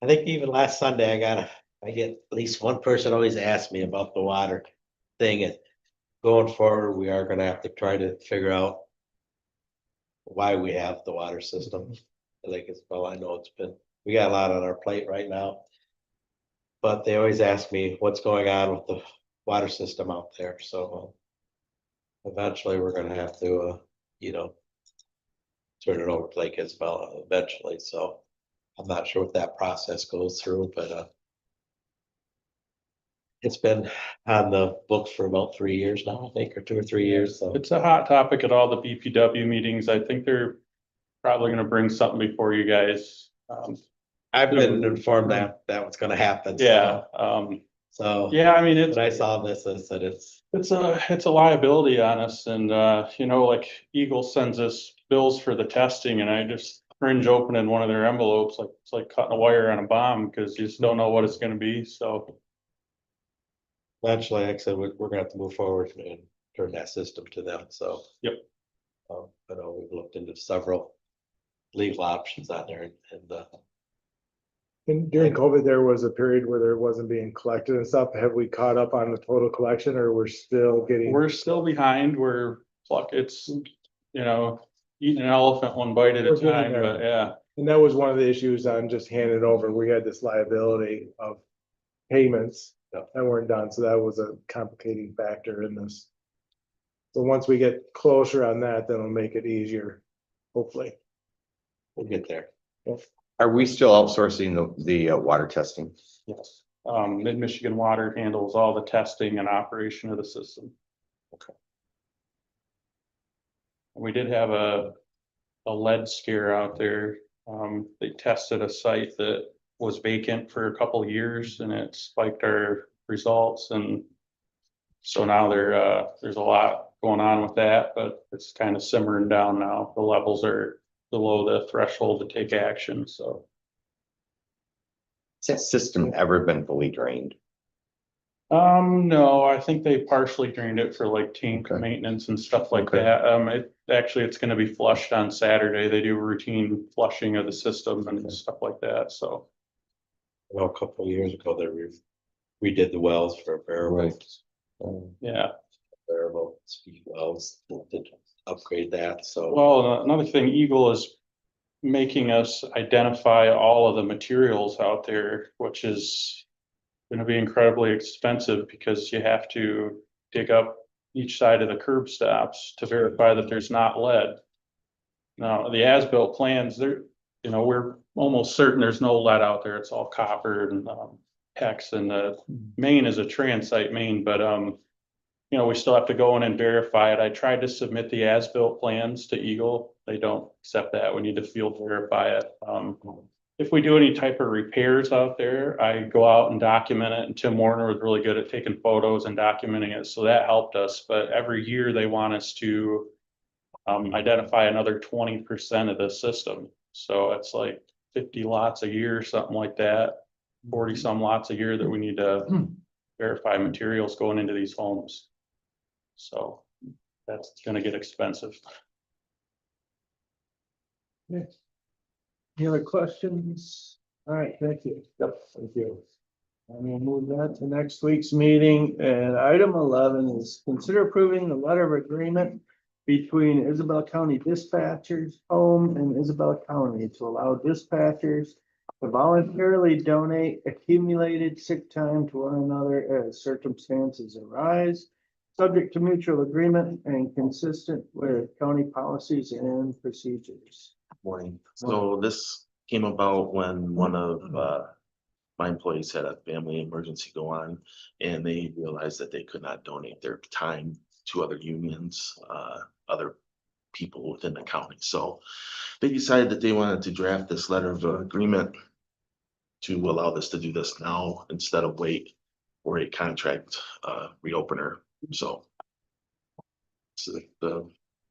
I think even last Sunday, I get at least one person always asks me about the water thing, and going forward, we are gonna have to try to figure out why we have the water system. I think it's, well, I know we got a lot on our plate right now. But they always ask me what's going on with the water system out there, so eventually we're gonna have to, you know, turn it over to Lake Isabella eventually, so I'm not sure what that process goes through, but it's been on the books for about 3 years now, I think, or 2 or 3 years, so. It's a hot topic at all the BPW meetings. I think they're probably gonna bring something before you guys. I've been informed that was gonna happen. so- Yeah, So. yeah, I mean, it's. When I saw this, I said It's a liability on us, and, you know, like Eagle sends us bills for the testing, and I just cringe opening one of their envelopes, like, it's like cutting a wire on a bomb, because you just don't know what it's gonna be, so. eventually, like I said, we're gonna have to move forward and turn that system to them, so. Yep. I know we've looked into several legal options out there, And during COVID, there was a period where there wasn't being collected and stuff. Have we caught up on the total collection, or we're still getting? We're still behind, it's, you know, eating an elephant one bite at a We're getting time, there. but yeah. And that was one of the issues on just handing over. We had this liability of payments that weren't done, so that was a complicating factor in this. So once we get closer on that, then it'll make it easier, hopefully. we'll get there. Are we still outsourcing the water testing? Yes, Mid-Michigan Water handles all the testing and operation of the system. Okay. We did have a lead scare out there. They tested a site that was vacant for a couple of years, and it spiked our results, and so now there's a lot going on with that, but it's kind of simmering down now. The levels are below the threshold to take action, so. Has that system ever been fully drained? No, I think they partially drained it for like tank Okay. maintenance and stuff like Okay. that. It's gonna be flushed on Saturday. They do routine flushing of the system and stuff like that, so. I know a couple of years ago, we did the wells for variable speed wells, to upgrade that, so. Well, another thing, Eagle is making us identify all of the materials out there, which is gonna be incredibly expensive because you have to dig up each side of the curb stops to verify that there's not lead. Now, the as-built plans, we're almost certain there's no lead out there. It's all copper and PEX and the main is a transite main, but, you know, we still have to go in and verify it. I tried to submit the as-built plans to Eagle. They don't accept that. We need to field verify it. If we do any type of repairs out there, I go out and document it, and Tim Warner was really good at taking photos and documenting it, so that helped us. But every year they want us to identify another 20% of the system. So it's like 50 lots a year, something like that, 40 some lots a year that we need to verify materials going into these homes. So that's gonna get expensive. Any other questions? All right, thank you. Yep, thank you. And we'll move that to next week's meeting. And item 11 is consider approving the letter of agreement between Isabel County Dispatchers Home and Isabel County to allow dispatchers to voluntarily donate accumulated sick time to one another as circumstances arise, subject to mutual agreement and consistent with county policies and procedures. Morning. So this came about when one of my employees had a family emergency go on, and they realized that they could not donate their time to other unions, other people within the county. So they decided that they wanted to draft this letter of agreement to allow this to do this now instead of wait for a contract reopener. So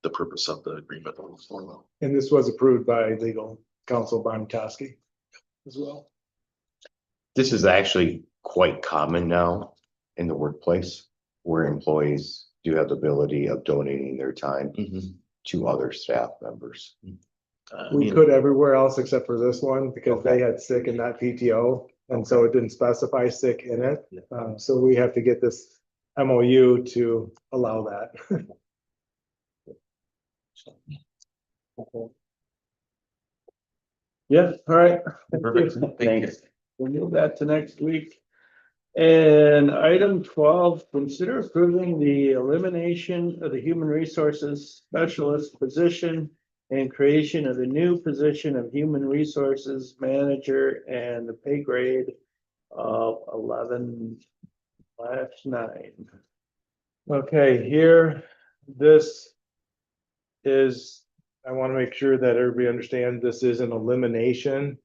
the purpose of the agreement. And this was approved by legal counsel Bontoski as well. This is actually quite common now in the workplace where employees do have the ability of donating their time to other staff members. We could everywhere else except for this one because they had sick and not PTO. And so it didn't specify sick in it. So we have to get this MOU to allow that. Yeah, all right. Perfect. Thank you. We'll move that to next week. And item 12, consider approving the elimination of the human resources specialist position and creation of the new position of human resources manager and the pay grade of 11/9. Okay, here, this is, I want to make sure that everybody understands this is an elimination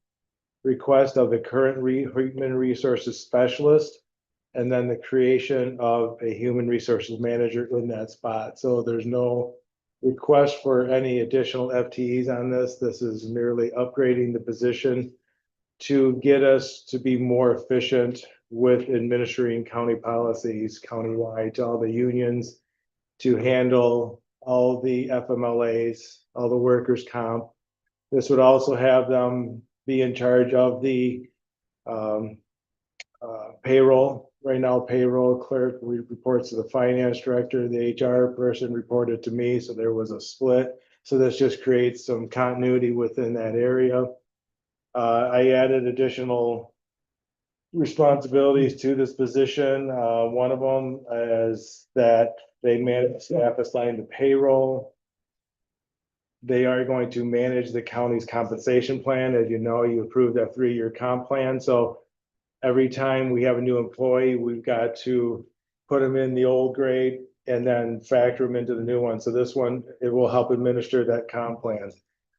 request of the current human resources specialist, and then the creation of a human resources manager in that spot. So there's no request for any additional FTEs on this. This is merely upgrading the position to get us to be more efficient with administering county policies countywide to all the unions, to handle all the FMLAs, all the workers' comp. This would also have them be in charge of the payroll. Right now, payroll clerk reports to the finance director, the HR person reported to me, so there was a split. So this just creates some continuity within that area. I added additional responsibilities to this position. One of them is that they manage staff assigned to payroll. They are going to manage the county's compensation plan. As you know, you approved that 3-year comp plan. So every time we have a new employee, we've got to put them in the old grade and then factor them into the new one. So this one, it will help administer that comp plan.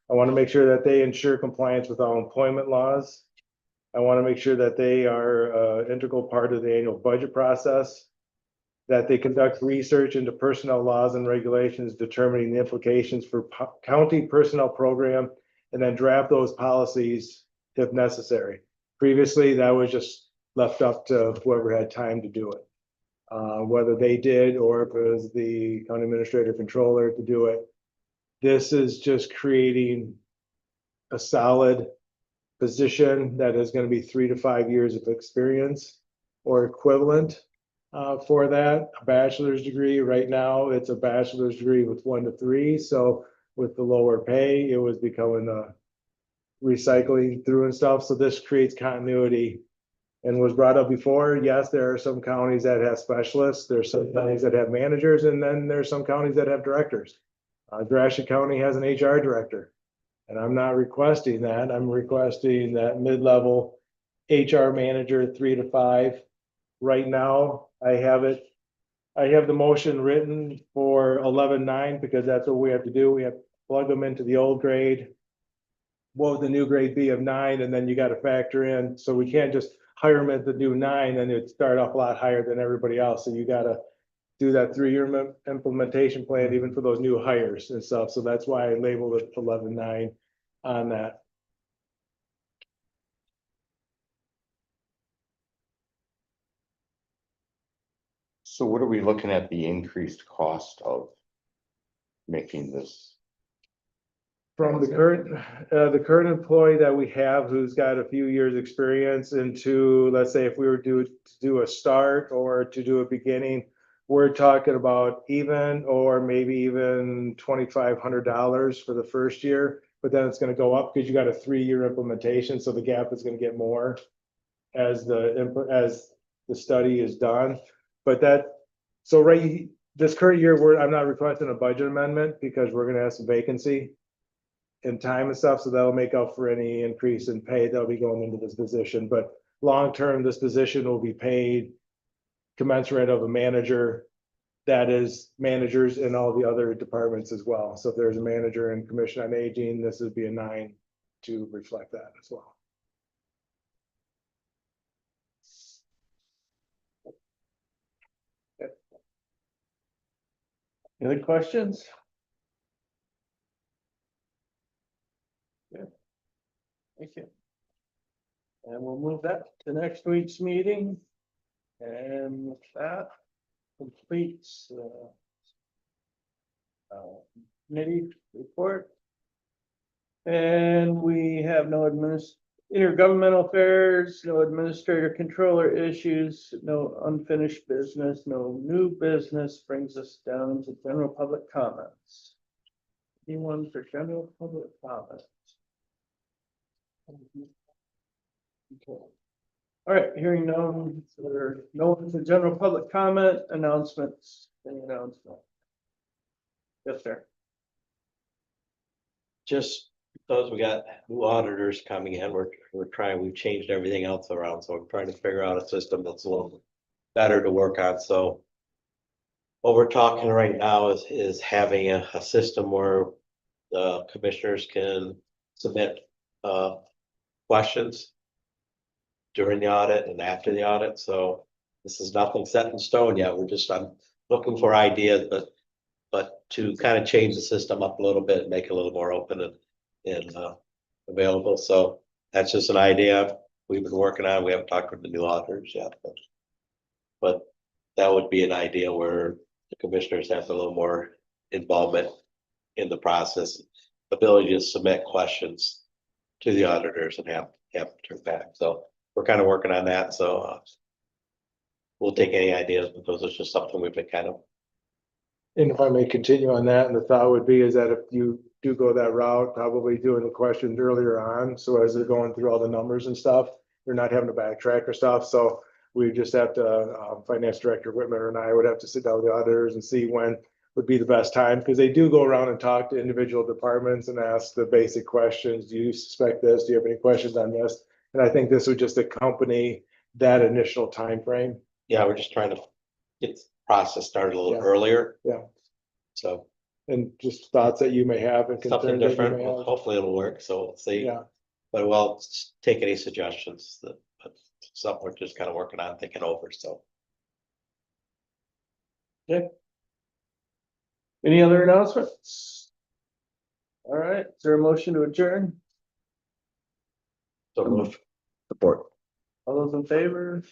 I want to make sure that they ensure compliance with all employment laws. I want to make sure that they are an integral part of the annual budget process, that they conduct research into personnel laws and regulations, determining the implications for county personnel program, and then draft those policies if necessary. Previously, that was just left up to whoever had time to do it. Whether they did or if it was the county administrator controller to do it. This is just creating a solid position that is going to be 3 to 5 years of experience or equivalent for that. A bachelor's degree right now, it's a bachelor's degree with 1 to 3. So with the lower pay, it was becoming a recycling through and stuff. So this creates continuity and was brought up before. Yes, there are some counties that have specialists. There's some counties that have managers, and then there's some counties that have directors. Gratiot County has an HR director, and I'm not requesting that. I'm requesting that mid-level HR manager, 3 to 5. Right now, I have the motion written for 11-9 because that's what we have to do. We have to plug them into the old grade. What would the new grade be of 9? And then you got to factor in, so we can't just hire them at the new 9 and it'd start off a lot higher than everybody else. So you got to do that 3-year implementation plan even for those new hires and stuff. So that's why I labeled it 11-9 on that. So what are we looking at the increased cost of making this? From the current employee that we have who's got a few years' experience into, let's say, if we were to do a start or to do a beginning, we're talking about even or maybe even $2,500 for the first year, but then it's gonna go up because you got a 3-year implementation, so the gap is gonna get more as the study is done. But this current year, I'm not requesting a budget amendment because we're gonna have some vacancy in time and stuff, so that'll make up for any increase in pay that'll be going into this position. But long-term, this position will be paid commensurate of a manager that is managers in all the other departments as well. So if there's a manager in Commission on Aging, this would be a 9 to reflect that as well. Any other questions? Yeah. Thank you. And we'll move that to next week's meeting. And with that completes committee report. And we have no intergovernmental affairs, no administrator controller issues, no unfinished business, no new business. Brings us down to general public comments. Anyone for general public comments? Okay. All right, hearing no one for general public comment, announcements, any announcement? Yes, sir. Just because we got new auditors coming in, we've changed everything else around, so we're trying to figure out a system that's a little better to work on, so. What we're talking right now is having a system where the commissioners can submit questions during the audit and after the audit, so this is nothing set in stone yet. I'm looking for ideas, but to kind of change the system up a little bit and make it a little more open and available. So that's just an idea we've been working on. We haven't talked with the new auditors yet, but that would be an idea where the commissioners have a little more involvement in the process, ability to submit questions to the auditors and have them turn back. So we're kind of working on that. So we'll take any ideas, but those are just something we've been kind of. And if I may continue on that, and the thought would be is that if you do go that route, probably doing the questions earlier on, so as they're going through all the numbers and stuff, you're not having to backtrack or stuff. So we just have to, Finance Director Whitmer and I would have to sit down with the auditors and see when would be the best time, because they do go around and talk to individual departments and ask the basic questions. Do you suspect this? Do you have any questions on this? And I think this would just accompany that initial time frame. Yeah, we're just trying to get the process started a little Yeah. earlier. Yeah. So. And just thoughts that you may have and Something concerns that you different. may Well, have. hopefully it'll work. So we'll see. Yeah. But we'll take any suggestions but something we're just kind of working on, thinking over. So. Okay. Any other announcements? All right, is there a motion to adjourn? So move. Support. All those in favor?